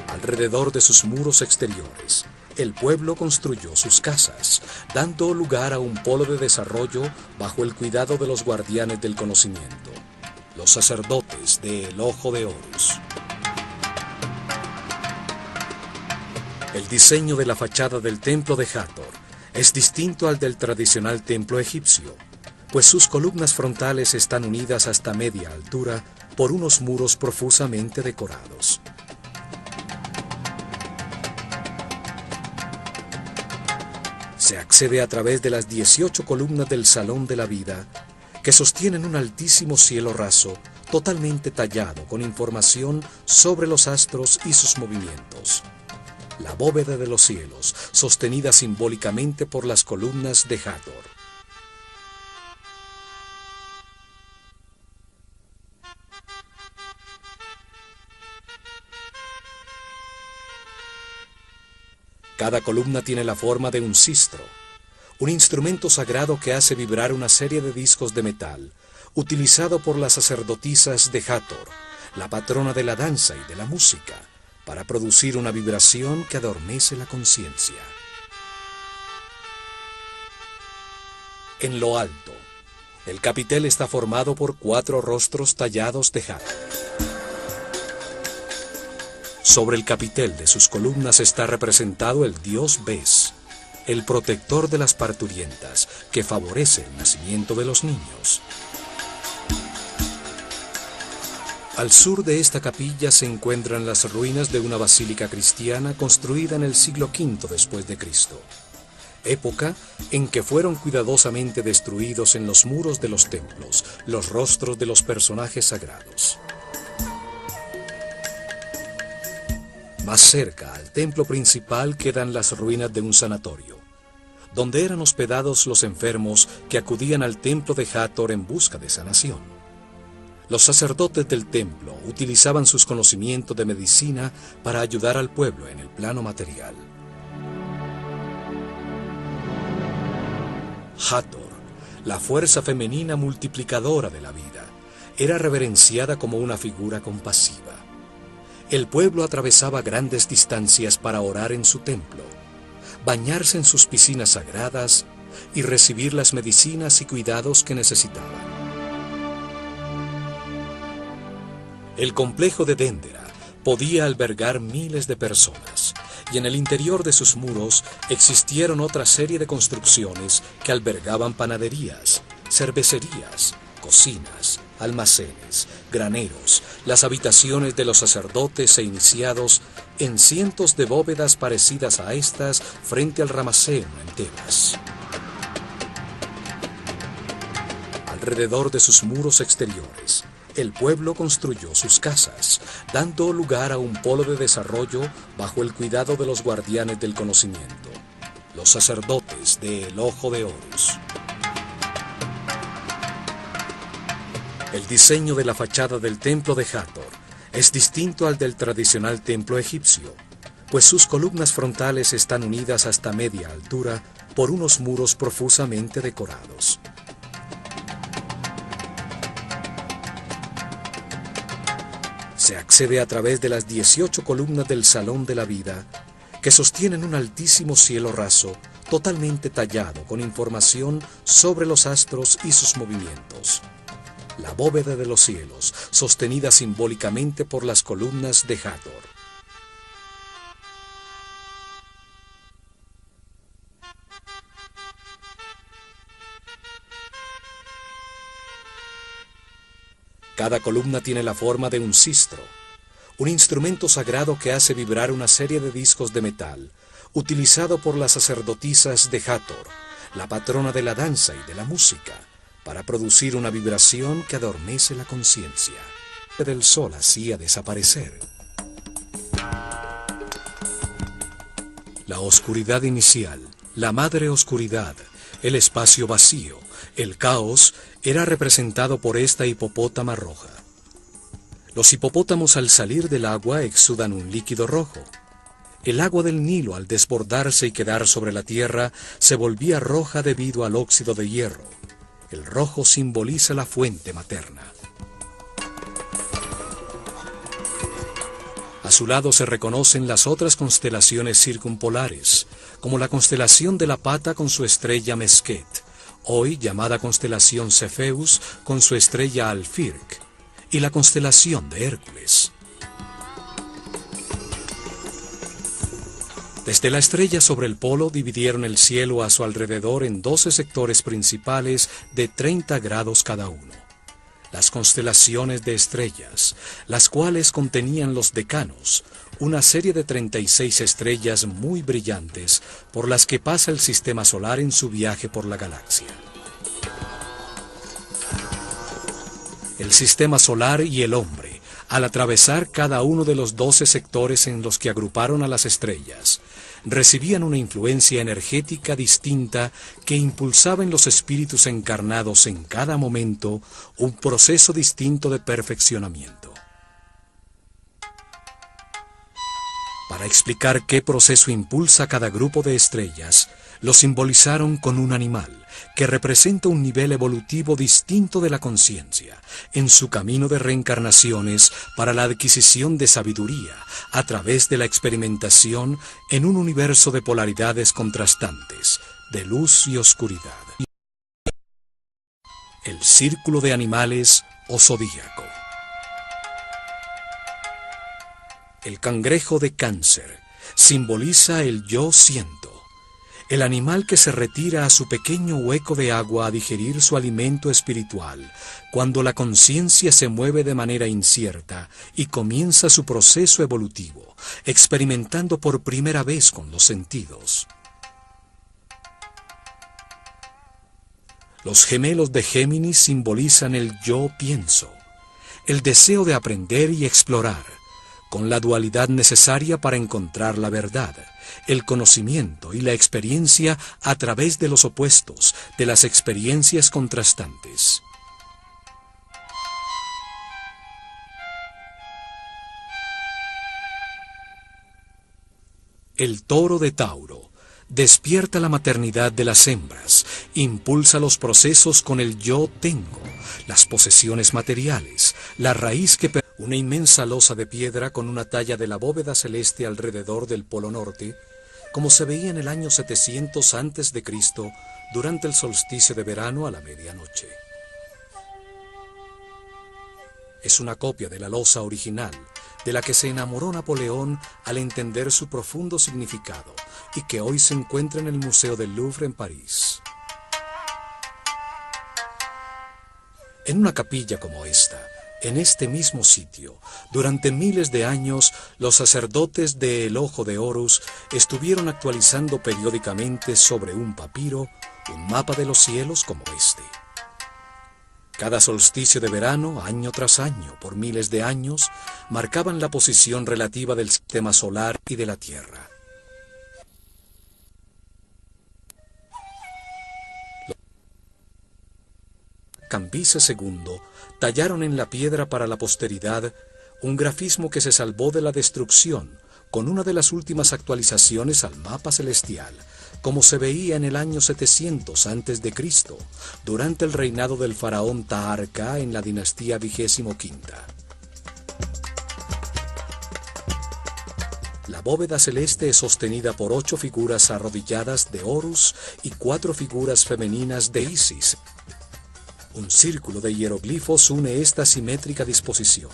Alrededor de sus muros exteriores, el pueblo construyó sus casas, dando lugar a un polo de desarrollo bajo el cuidado de los guardianes del conocimiento, los sacerdotes del Ojo de Horus. El diseño de la fachada del templo de Hathor es distinto al del tradicional templo egipcio, pues sus columnas frontales están unidas hasta media altura por unos muros profusamente decorados. Se accede a través de las 18 columnas del Salón de la Vida, que sostienen un altísimo cielo raso, totalmente tallado con información sobre los astros y sus movimientos. La bóveda de los cielos, sostenida simbólicamente por las columnas de Hathor. Cada columna tiene la forma de un sistro, un instrumento sagrado que hace vibrar una serie de discos de metal, utilizado por las sacerdotisas de Hathor, la patrona de la danza y de la música, para producir una vibración que adormece la conciencia. En lo alto, el capitel está formado por 4 rostros tallados de Hathor. Sobre el capitel de sus columnas está representado el dios Bes, el protector de las parturientas, que favorece el nacimiento de los niños. Al sur de esta capilla se encuentran las ruinas de una basílica cristiana construida en el siglo V después de Cristo, época en que fueron cuidadosamente destruidos en los muros de los templos los rostros de los personajes sagrados. Más cerca al templo principal quedan las ruinas de un sanatorio, donde eran hospedados los enfermos que acudían al templo de Hathor en busca de sanación. Los sacerdotes del templo utilizaban sus conocimientos de medicina para ayudar al pueblo en el plano material. Hathor, la fuerza femenina multiplicadora de la vida, era reverenciada como una figura compasiva. El pueblo atravesaba grandes distancias para orar en su templo, bañarse en sus piscinas sagradas y recibir las medicinas y cuidados que necesitaban. El complejo de Dendera podía albergar miles de personas, y en el interior de sus muros existieron otra serie de construcciones que albergaban panaderías, cervecerías, cocinas, almacenes, graneros, las habitaciones de los sacerdotes e iniciados en cientos de bóvedas parecidas a estas frente al Rameseno en Tebas. Alrededor de sus muros exteriores, el pueblo construyó sus casas, dando lugar a un polo de desarrollo bajo el cuidado de los guardianes del conocimiento, los sacerdotes del Ojo de Horus. El diseño de la fachada del templo de Hathor es distinto al del tradicional templo egipcio, pues sus columnas frontales están unidas hasta media altura por unos muros profusamente decorados. Se accede a través de las 18 columnas del Salón de la Vida, que sostienen un altísimo cielo raso, totalmente tallado con información sobre los astros y sus movimientos. La bóveda de los cielos, sostenida simbólicamente por las columnas de Hathor. Cada columna tiene la forma de un sistro, un instrumento sagrado que hace vibrar una serie de discos de metal, utilizado por las sacerdotisas de Hathor, la patrona de la danza y de la música, para producir una vibración que adormece la conciencia. El sol hacía desaparecer. La oscuridad inicial, la madre oscuridad, el espacio vacío, el caos, era representado por esta hipopótama roja. Los hipopótamos al salir del agua exudan un líquido rojo. El agua del Nilo al desbordarse y quedar sobre la tierra se volvía roja debido al óxido de hierro. El rojo simboliza la fuente materna. A su lado se reconocen las otras constelaciones circumpolares, como la constelación de la Pata con su estrella Mesquet, hoy llamada constelación Cefeus con su estrella Alfirc, y la constelación de Hércules. Desde la estrella sobre el polo dividieron el cielo a su alrededor en 12 sectores principales de 30 grados cada uno. Las constelaciones de estrellas, las cuales contenían los decanos, una serie de 36 estrellas muy brillantes por las que pasa el sistema solar en su viaje por la galaxia. El sistema solar y el hombre, al atravesar cada uno de los 12 sectores en los que agruparon a las estrellas, recibían una influencia energética distinta que impulsaba en los espíritus encarnados en cada momento un proceso distinto de perfeccionamiento. Para explicar qué proceso impulsa cada grupo de estrellas, lo simbolizaron con un animal que representa un nivel evolutivo distinto de la conciencia en su camino de reencarnaciones para la adquisición de sabiduría a través de la experimentación en un universo de polaridades contrastantes, de luz y oscuridad. El círculo de animales o zodíaco. El cangrejo de Cáncer simboliza el yo siento, el animal que se retira a su pequeño hueco de agua a digerir su alimento espiritual, cuando la conciencia se mueve de manera incierta y comienza su proceso evolutivo, experimentando por primera vez con los sentidos. Los gemelos de Géminis simbolizan el yo pienso, el deseo de aprender y explorar, con la dualidad necesaria para encontrar la verdad, el conocimiento y la experiencia a través de los opuestos, de las experiencias contrastantes. El toro de Tauro despierta la maternidad de las hembras, impulsa los procesos con el yo tengo, las posesiones materiales, la raíz que una inmensa losa de piedra con una talla de la bóveda celeste alrededor del Polo Norte, como se veía en el año 700 a.C. durante el solsticio de verano a la medianoche. Es una copia de la losa original, de la que se enamoró Napoleón al entender su profundo significado y que hoy se encuentra en el Museo del Louvre en París. En una capilla como esta, en este mismo sitio, durante miles de años, los sacerdotes de El Ojo de Horus estuvieron actualizando periódicamente sobre un papiro un mapa de los cielos como este. Cada solsticio de verano, año tras año, por miles de años, marcaban la posición relativa del sistema solar y de la Tierra. Cambises II tallaron en la piedra para la posteridad un grafismo que se salvó de la destrucción con una de las últimas actualizaciones al mapa celestial, como se veía en el año 700 a.C., durante el reinado del faraón Taharqa en la dinastía 25. La bóveda celeste es sostenida por 8 figuras arrodilladas de Horus y 4 figuras femeninas de Isis. Un círculo de hieroglifos une esta simétrica disposición.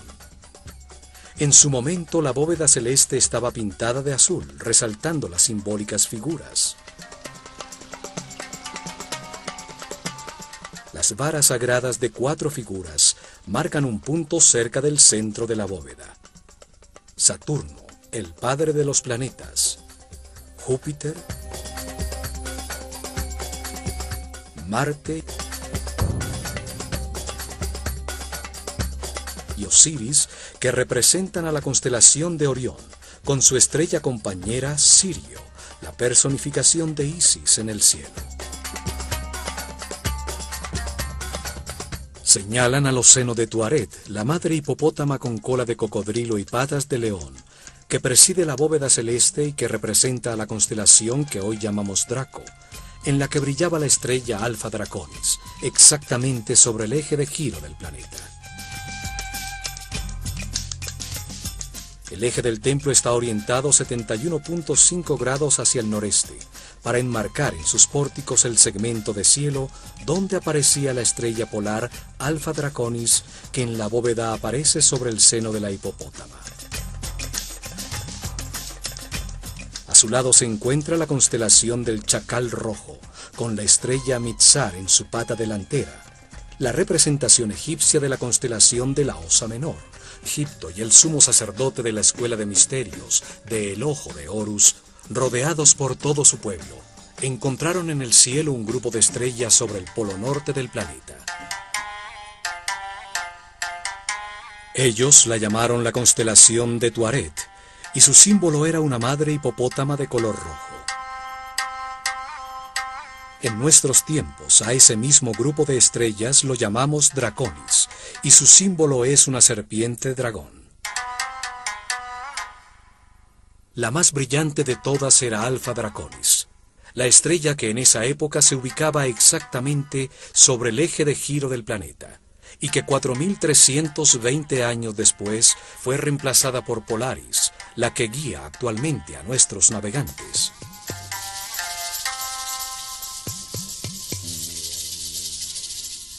En su momento la bóveda celeste estaba pintada de azul, resaltando las simbólicas figuras. Las varas sagradas de 4 figuras marcan un punto cerca del centro de la bóveda. Saturno, el padre de los planetas. Júpiter, Marte y Osiris, que representan a la constelación de Orión, con su estrella compañera Sirio, la personificación de Isis en el cielo. Señalan al océano de Tuaret, la madre hipopótama con cola de cocodrilo y patas de león, que preside la bóveda celeste y que representa a la constelación que hoy llamamos Draco, en la que brillaba la estrella Alfa Draconis, exactamente sobre el eje de giro del planeta. El eje del templo está orientado 71.5 grados hacia el noreste, para enmarcar en sus pórticos el segmento de cielo donde aparecía la estrella polar Alfa Draconis, que en la bóveda aparece sobre el seno de la hipopótama. A su lado se encuentra la constelación del Chacal Rojo, con la estrella Mitzar en su pata delantera, la representación egipcia de la constelación de la Osa Menor, Egipto y el sumo sacerdote de la escuela de misterios de El Ojo de Horus, rodeados por todo su pueblo, encontraron en el cielo un grupo de estrellas sobre el polo norte del planeta. Ellos la llamaron la constelación de Tuaret, y su símbolo era una madre hipopótama de color rojo. En nuestros tiempos, a ese mismo grupo de estrellas lo llamamos Draconis, y su símbolo es una serpiente dragón. La más brillante de todas era Alfa Draconis, la estrella que en esa época se ubicaba exactamente sobre el eje de giro del planeta, y que 4.320 años después fue reemplazada por Polaris, la que guía actualmente a nuestros navegantes.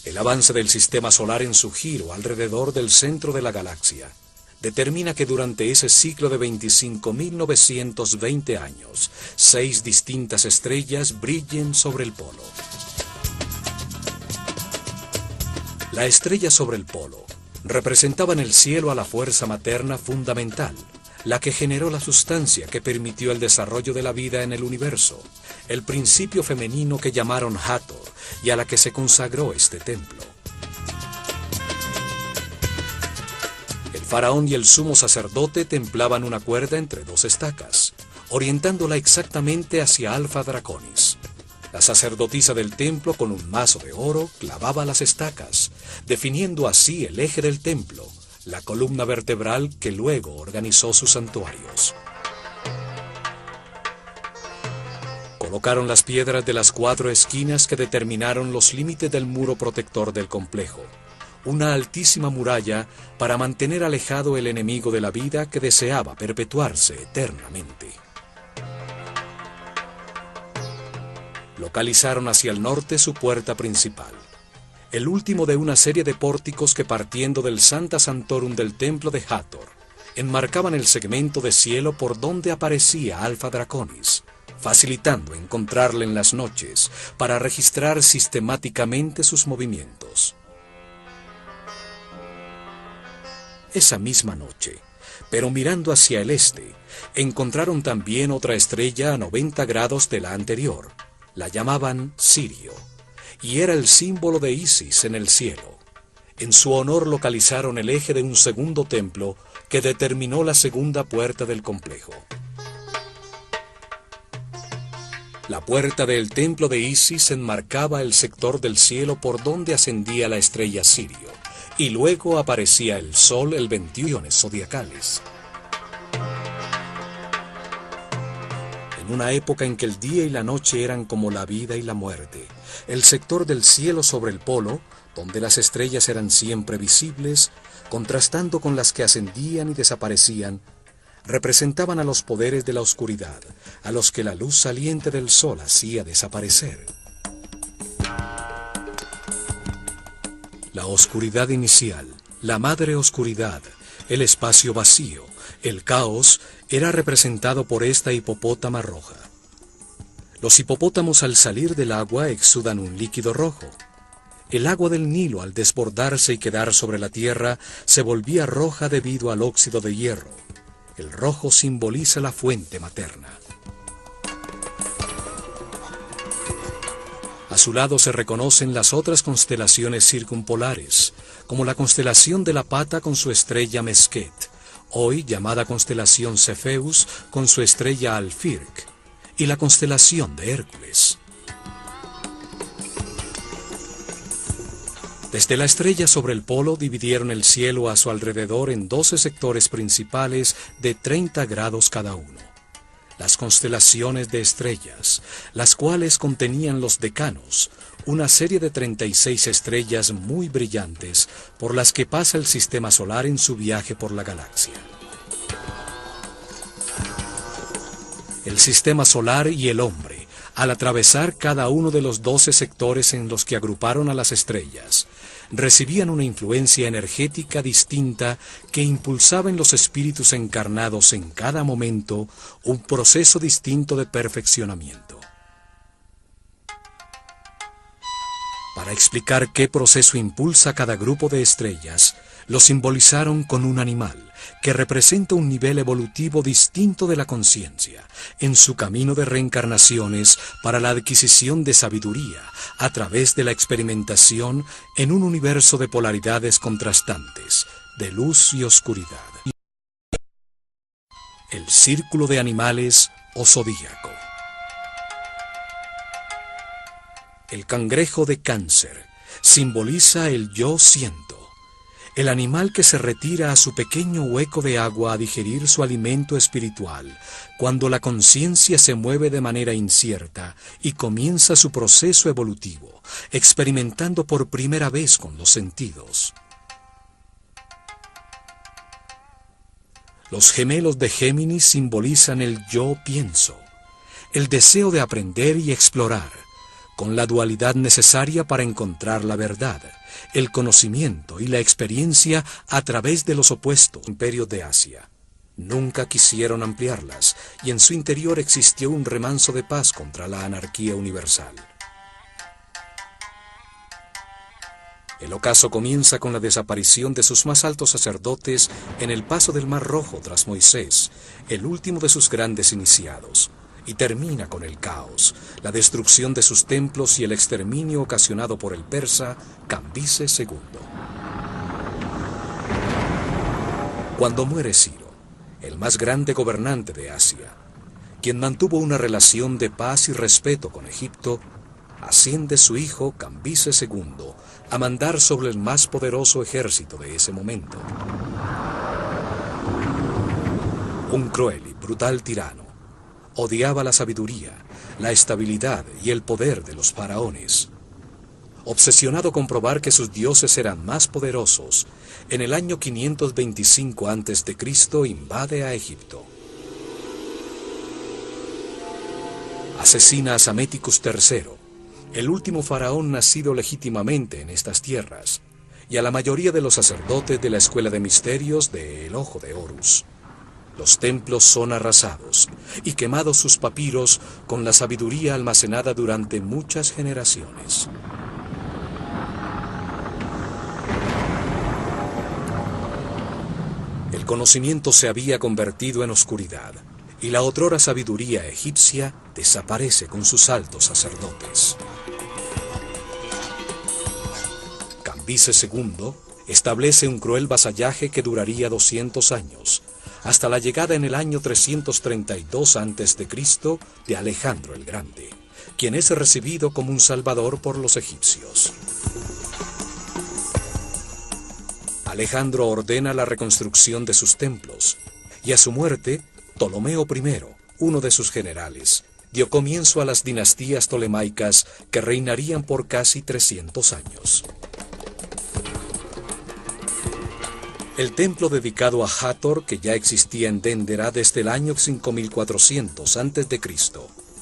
El avance del sistema solar en su giro alrededor del centro de la galaxia determina que durante ese ciclo de 25.920 años, 6 distintas estrellas brillen sobre el polo. La estrella sobre el polo representaba en el cielo a la fuerza materna fundamental, la que generó la sustancia que permitió el desarrollo de la vida en el universo, el principio femenino que llamaron Hathor y a la que se consagró este templo. El faraón y el sumo sacerdote templaban una cuerda entre dos estacas, orientándola exactamente hacia Alpha Draconis. La sacerdotisa del templo, con un mazo de oro, clavaba las estacas, definiendo así el eje del templo, la columna vertebral que luego organizó sus santuarios. Colocaron las piedras de las 4 esquinas que determinaron los límites del muro protector del complejo, una altísima muralla para mantener alejado el enemigo de la vida que deseaba perpetuarse eternamente. Localizaron hacia el norte su puerta principal, el último de una serie de pórticos que, partiendo del Sancta Sanctorum del templo de Hathor, enmarcaban el segmento de cielo por donde aparecía Alpha Draconis, facilitando encontrarle en las noches para registrar sistemáticamente sus movimientos. Esa misma noche, pero mirando hacia el este, encontraron también otra estrella a 90 grados de la anterior. La llamaban Sirio, y era el símbolo de Isis en el cielo. En su honor localizaron el eje de un segundo templo que determinó la segunda puerta del complejo. La puerta del templo de Isis enmarcaba el sector del cielo por donde ascendía la estrella Sirio, y luego aparecía el sol, el 21 zodiacales. En una época en que el día y la noche eran como la vida y la muerte, el sector del cielo sobre el polo, donde las estrellas eran siempre visibles, contrastando con las que ascendían y desaparecían, representaban a los poderes de la oscuridad, a los que la luz saliente del sol hacía desaparecer. La oscuridad inicial, la madre oscuridad, el espacio vacío, el caos, era representado por esta hipopótama roja. Los hipopótamos al salir del agua exudan un líquido rojo. El agua del Nilo, al desbordarse y quedar sobre la tierra, se volvía roja debido al óxido de hierro. El rojo simboliza la fuente materna. A su lado se reconocen las otras constelaciones circumpolares, como la constelación de la Pata con su estrella Mesquet, hoy llamada constelación Cefeus con su estrella Alfirc, y la constelación de Hércules. Desde la estrella sobre el polo dividieron el cielo a su alrededor en 12 sectores principales de 30 grados cada uno. Las constelaciones de estrellas, las cuales contenían los decanos, una serie de 36 estrellas muy brillantes por las que pasa el sistema solar en su viaje por la galaxia. El sistema solar y el hombre, al atravesar cada uno de los 12 sectores en los que agruparon a las estrellas, recibían una influencia energética distinta que impulsaba en los espíritus encarnados en cada momento un proceso distinto de perfeccionamiento. Para explicar qué proceso impulsa cada grupo de estrellas, lo simbolizaron con un animal que representa un nivel evolutivo distinto de la conciencia en su camino de reencarnaciones para la adquisición de sabiduría a través de la experimentación en un universo de polaridades contrastantes, de luz y oscuridad. El círculo de animales o zodíaco. El cangrejo de Cáncer simboliza el yo siento, el animal que se retira a su pequeño hueco de agua a digerir su alimento espiritual, cuando la conciencia se mueve de manera incierta y comienza su proceso evolutivo, experimentando por primera vez con los sentidos. Los gemelos de Géminis simbolizan el yo pienso, el deseo de aprender y explorar, con la dualidad necesaria para encontrar la verdad, el conocimiento y la experiencia a través de los opuestos imperios de Asia. Nunca quisieron ampliarlas, y en su interior existió un remanso de paz contra la anarquía universal. El ocaso comienza con la desaparición de sus más altos sacerdotes en el paso del Mar Rojo tras Moisés, el último de sus grandes iniciados, y termina con el caos, la destrucción de sus templos y el exterminio ocasionado por el persa Cambises II. Cuando muere Ciro, el más grande gobernante de Asia, quien mantuvo una relación de paz y respeto con Egipto, asciende su hijo Cambises II a mandar sobre el más poderoso ejército de ese momento. Un cruel y brutal tirano, odiaba la sabiduría, la estabilidad y el poder de los faraones. Obsesionado con probar que sus dioses eran más poderosos, en el año 525 a.C. invade a Egipto. Asesina a Psaméticus III, el último faraón nacido legítimamente en estas tierras, y a la mayoría de los sacerdotes de la Escuela de Misterios de El Ojo de Horus. Los templos son arrasados y quemados sus papiros con la sabiduría almacenada durante muchas generaciones. El conocimiento se había convertido en oscuridad, y la otrora sabiduría egipcia desaparece con sus altos sacerdotes. Cambises II establece un cruel vasallaje que duraría 200 años, hasta la llegada en el año 332 a.C. de Alejandro el Grande, quien es recibido como un salvador por los egipcios. Alejandro ordena la reconstrucción de sus templos, y a su muerte, Ptolomeo I, uno de sus generales, dio comienzo a las dinastías ptolemaicas que reinarían por casi 300 años. El templo dedicado a Hathor, que ya existía en Déndera desde el año 5400 a.C.,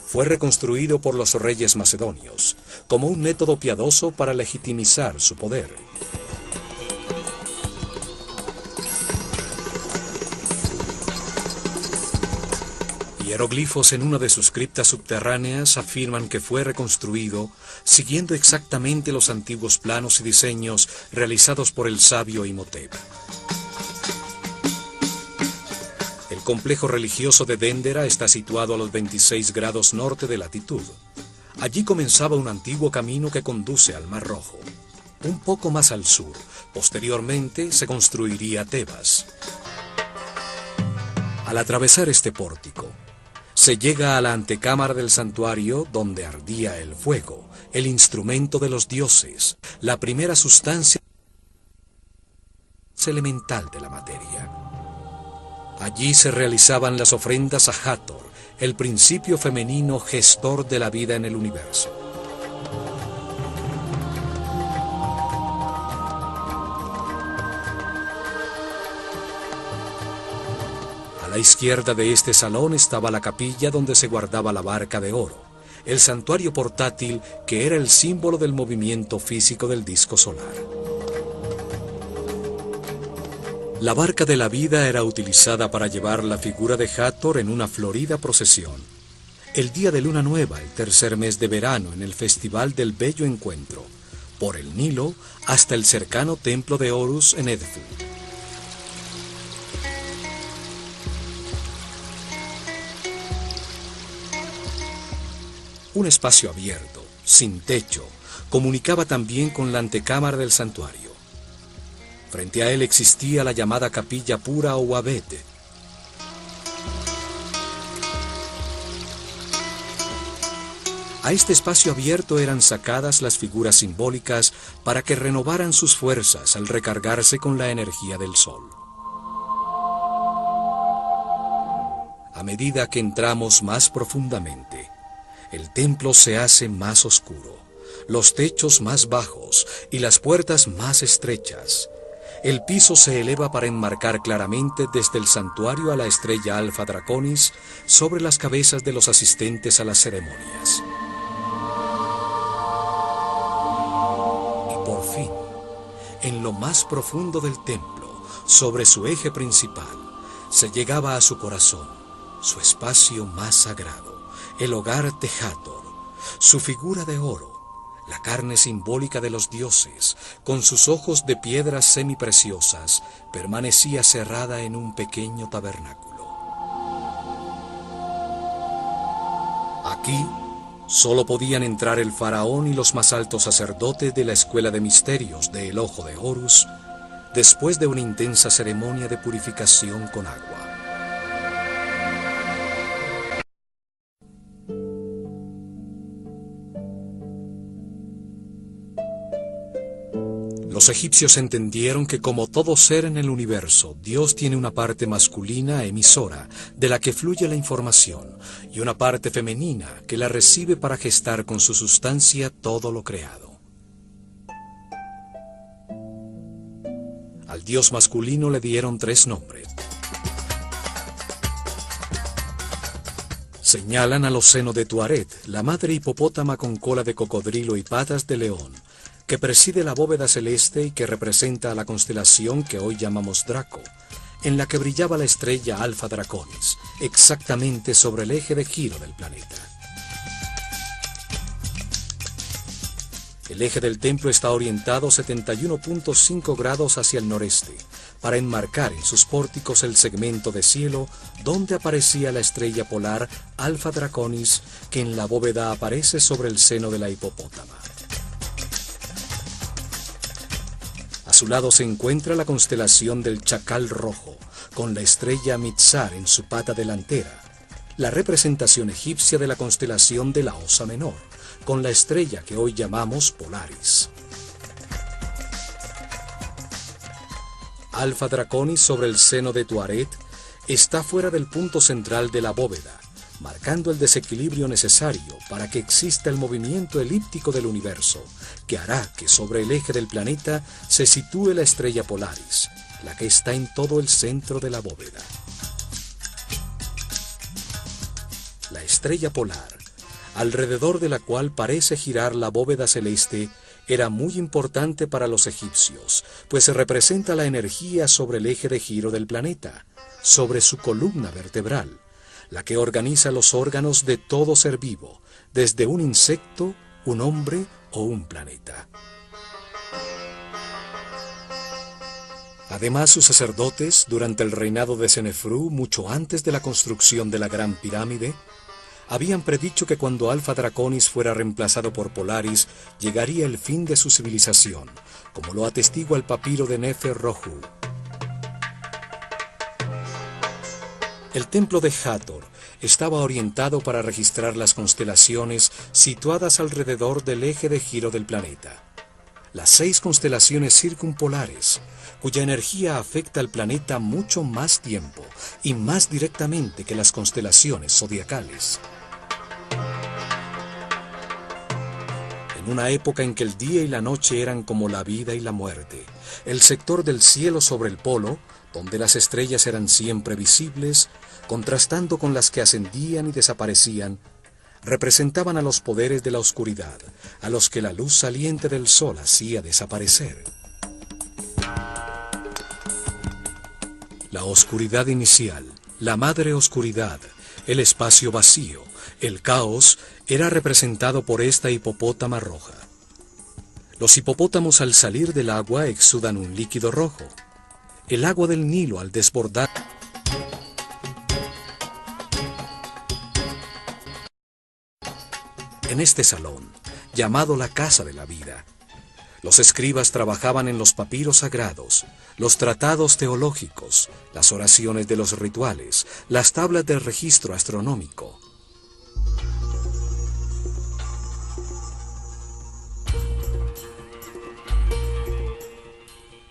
fue reconstruido por los reyes macedonios, como un método piadoso para legitimizar su poder. Hieroglifos en una de sus criptas subterráneas afirman que fue reconstruido siguiendo exactamente los antiguos planos y diseños realizados por el sabio Imhotep. El complejo religioso de Déndera está situado a los 26 grados norte de latitud. Allí comenzaba un antiguo camino que conduce al Mar Rojo. Un poco más al sur, posteriormente se construiría Tebas. Al atravesar este pórtico, se llega a la antecámara del santuario donde ardía el fuego, el instrumento de los dioses, la primera sustancia elemental de la materia. Allí se realizaban las ofrendas a Hathor, el principio femenino gestor de la vida en el universo. A la izquierda de este salón estaba la capilla donde se guardaba la barca de oro, el santuario portátil que era el símbolo del movimiento físico del disco solar. La barca de la vida era utilizada para llevar la figura de Hathor en una florida procesión. El día de luna nueva, el tercer mes de verano, en el Festival del Bello Encuentro, por el Nilo hasta el cercano templo de Horus en Edfu. Un espacio abierto, sin techo, comunicaba también con la antecámara del santuario. Frente a él existía la llamada capilla pura o abete. A este espacio abierto eran sacadas las figuras simbólicas para que renovaran sus fuerzas al recargarse con la energía del sol. A medida que entramos más profundamente, el templo se hace más oscuro, los techos más bajos y las puertas más estrechas. El piso se eleva para enmarcar claramente desde el santuario a la estrella Alfa Draconis sobre las cabezas de los asistentes a las ceremonias. Y por fin, en lo más profundo del templo, sobre su eje principal, se llegaba a su corazón, su espacio más sagrado, el hogar de Hathor, su figura de oro, la carne simbólica de los dioses, con sus ojos de piedras semipreciosas, permanecía cerrada en un pequeño tabernáculo. Aquí solo podían entrar el faraón y los más altos sacerdotes de la escuela de misterios del Ojo de Horus, después de una intensa ceremonia de purificación con agua. Los egipcios entendieron que como todo ser en el universo, Dios tiene una parte masculina emisora de la que fluye la información y una parte femenina que la recibe para gestar con su sustancia todo lo creado. Al dios masculino le dieron 3 nombres. Señalan al Océano de Tuaret, la madre hipopótama con cola de cocodrilo y patas de león, que preside la bóveda celeste y que representa a la constelación que hoy llamamos Draco, en la que brillaba la estrella Alfa Draconis, exactamente sobre el eje de giro del planeta. El eje del templo está orientado 71.5 grados hacia el noreste, para enmarcar en sus pórticos el segmento de cielo donde aparecía la estrella polar Alfa Draconis, que en la bóveda aparece sobre el seno de la hipopótama. A su lado se encuentra la constelación del Chacal Rojo, con la estrella Mitzar en su pata delantera, la representación egipcia de la constelación de la Osa Menor, con la estrella que hoy llamamos Polaris. Alfa Draconis sobre el seno de Tuaret está fuera del punto central de la bóveda, marcando el desequilibrio necesario para que exista el movimiento elíptico del universo, que hará que sobre el eje del planeta se sitúe la estrella Polaris, la que está en todo el centro de la bóveda. La estrella polar, alrededor de la cual parece girar la bóveda celeste, era muy importante para los egipcios, pues representa la energía sobre el eje de giro del planeta, sobre su columna vertebral, la que organiza los órganos de todo ser vivo, desde un insecto, un hombre o un planeta. Además, sus sacerdotes, durante el reinado de Senefru, mucho antes de la construcción de la Gran Pirámide, habían predicho que cuando Alfa Draconis fuera reemplazado por Polaris, llegaría el fin de su civilización, como lo atestigua el papiro de Nefer-Rohu. El templo de Hathor estaba orientado para registrar las constelaciones situadas alrededor del eje de giro del planeta. Las 6 constelaciones circumpolares, cuya energía afecta al planeta mucho más tiempo y más directamente que las constelaciones zodiacales. En una época en que el día y la noche eran como la vida y la muerte, el sector del cielo sobre el polo, donde las estrellas eran siempre visibles, contrastando con las que ascendían y desaparecían, representaban a los poderes de la oscuridad, a los que la luz saliente del sol hacía desaparecer. La oscuridad inicial, la madre oscuridad, el espacio vacío, el caos, era representado por esta hipopótama roja. Los hipopótamos al salir del agua exudan un líquido rojo. El agua del Nilo al desbordar. En este salón, llamado la Casa de la Vida, los escribas trabajaban en los papiros sagrados, los tratados teológicos, las oraciones de los rituales, las tablas del registro astronómico.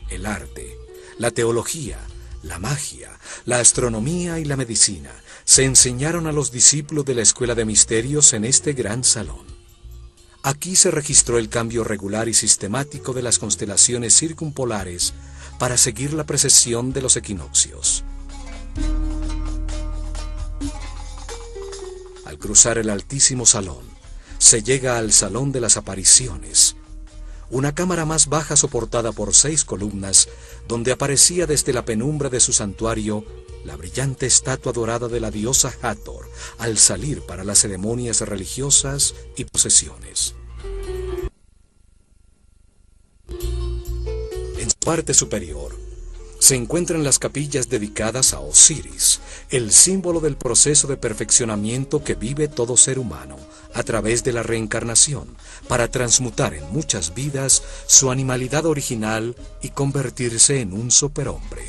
El arte, la teología, la magia, la astronomía y la medicina se enseñaron a los discípulos de la Escuela de Misterios en este gran salón. Aquí se registró el cambio regular y sistemático de las constelaciones circumpolares para seguir la precesión de los equinoccios. Al cruzar el altísimo salón, se llega al Salón de las Apariciones, una cámara más baja soportada por 6 columnas, donde aparecía desde la penumbra de su santuario la brillante estatua dorada de la diosa Hathor al salir para las ceremonias religiosas y procesiones. En su parte superior se se encuentran las capillas dedicadas a Osiris, el símbolo del proceso de perfeccionamiento que vive todo ser humano a través de la reencarnación, para transmutar en muchas vidas su animalidad original y convertirse en un superhombre.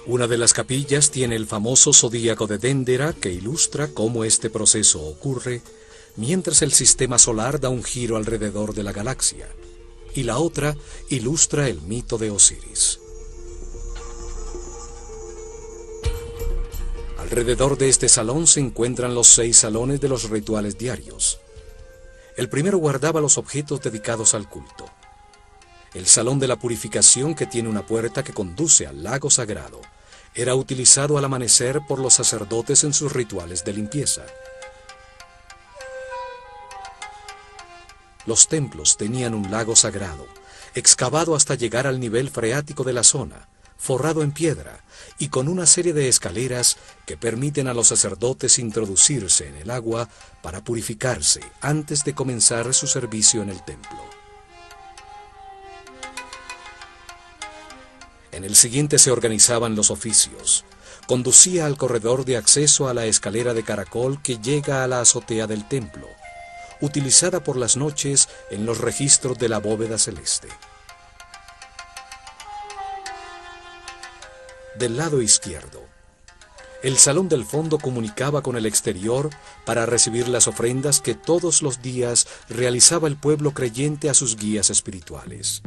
Una de las capillas tiene el famoso zodíaco de Déndera, que ilustra cómo este proceso ocurre mientras el sistema solar da un giro alrededor de la galaxia, y la otra ilustra el mito de Osiris. Alrededor de este salón se encuentran los 6 salones de los rituales diarios. El primero guardaba los objetos dedicados al culto. El salón de la purificación, que tiene una puerta que conduce al lago sagrado, era utilizado al amanecer por los sacerdotes en sus rituales de limpieza. Los templos tenían un lago sagrado, excavado hasta llegar al nivel freático de la zona, forrado en piedra y con una serie de escaleras que permiten a los sacerdotes introducirse en el agua para purificarse antes de comenzar su servicio en el templo. En el siguiente se organizaban los oficios. Conducía al corredor de acceso a la escalera de caracol que llega a la azotea del templo, utilizada por las noches en los registros de la bóveda celeste. Del lado izquierdo, el salón del fondo comunicaba con el exterior para recibir las ofrendas que todos los días realizaba el pueblo creyente a sus guías espirituales.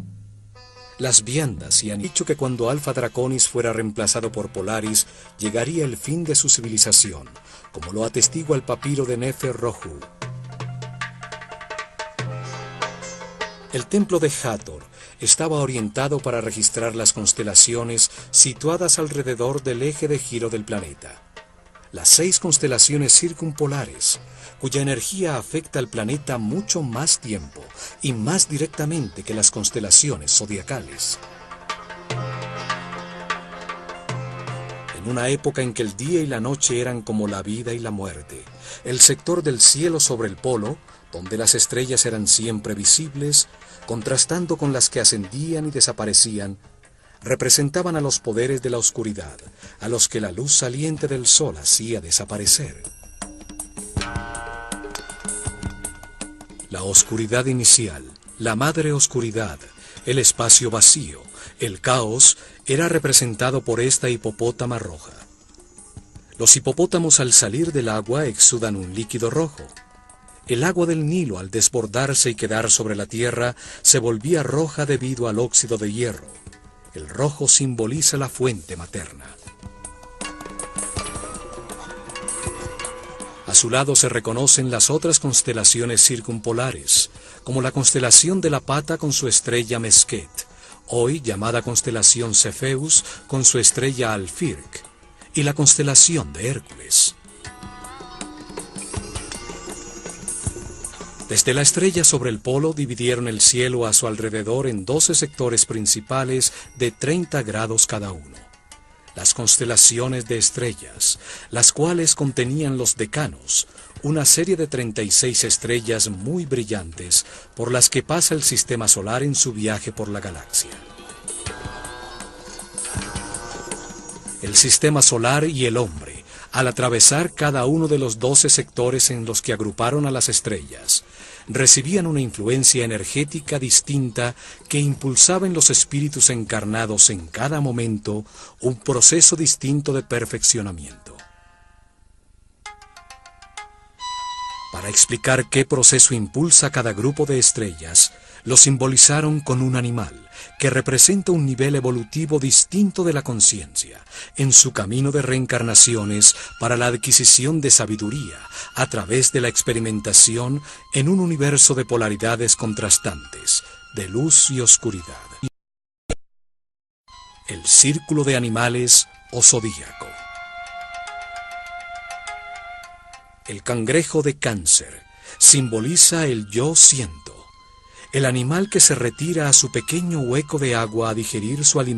Las viandas y han dicho que cuando Alpha Draconis fuera reemplazado por Polaris, llegaría el fin de su civilización, como lo atestigua el papiro de Nefer-Rohu. El templo de Hathor estaba orientado para registrar las constelaciones situadas alrededor del eje de giro del planeta. Las 6 constelaciones circumpolares, cuya energía afecta al planeta mucho más tiempo y más directamente que las constelaciones zodiacales. En una época en que el día y la noche eran como la vida y la muerte, el sector del cielo sobre el polo, donde las estrellas eran siempre visibles, contrastando con las que ascendían y desaparecían, representaban a los poderes de la oscuridad, a los que la luz saliente del sol hacía desaparecer. La oscuridad inicial, la madre oscuridad, el espacio vacío, el caos, era representado por esta hipopótama roja. Los hipopótamos al salir del agua exudan un líquido rojo. El agua del Nilo, al desbordarse y quedar sobre la tierra, se volvía roja debido al óxido de hierro. El rojo simboliza la fuente materna. A su lado se reconocen las otras constelaciones circumpolares, como la constelación de la Pata con su estrella Mesquet, hoy llamada constelación Cefeus con su estrella Alfirc, y la constelación de Hércules. Desde la estrella sobre el polo dividieron el cielo a su alrededor en 12 sectores principales de 30 grados cada uno. Las constelaciones de estrellas, las cuales contenían los decanos, una serie de 36 estrellas muy brillantes por las que pasa el sistema solar en su viaje por la galaxia. El sistema solar y el hombre, al atravesar cada uno de los 12 sectores en los que agruparon a las estrellas, recibían una influencia energética distinta que impulsaba en los espíritus encarnados en cada momento un proceso distinto de perfeccionamiento. Para explicar qué proceso impulsa cada grupo de estrellas, lo simbolizaron con un animal que representa un nivel evolutivo distinto de la conciencia en su camino de reencarnaciones para la adquisición de sabiduría a través de la experimentación en un universo de polaridades contrastantes, de luz y oscuridad. El círculo de animales o zodíaco. El cangrejo de Cáncer simboliza el yo siento, el animal que se retira a su pequeño hueco de agua a digerir su alimento.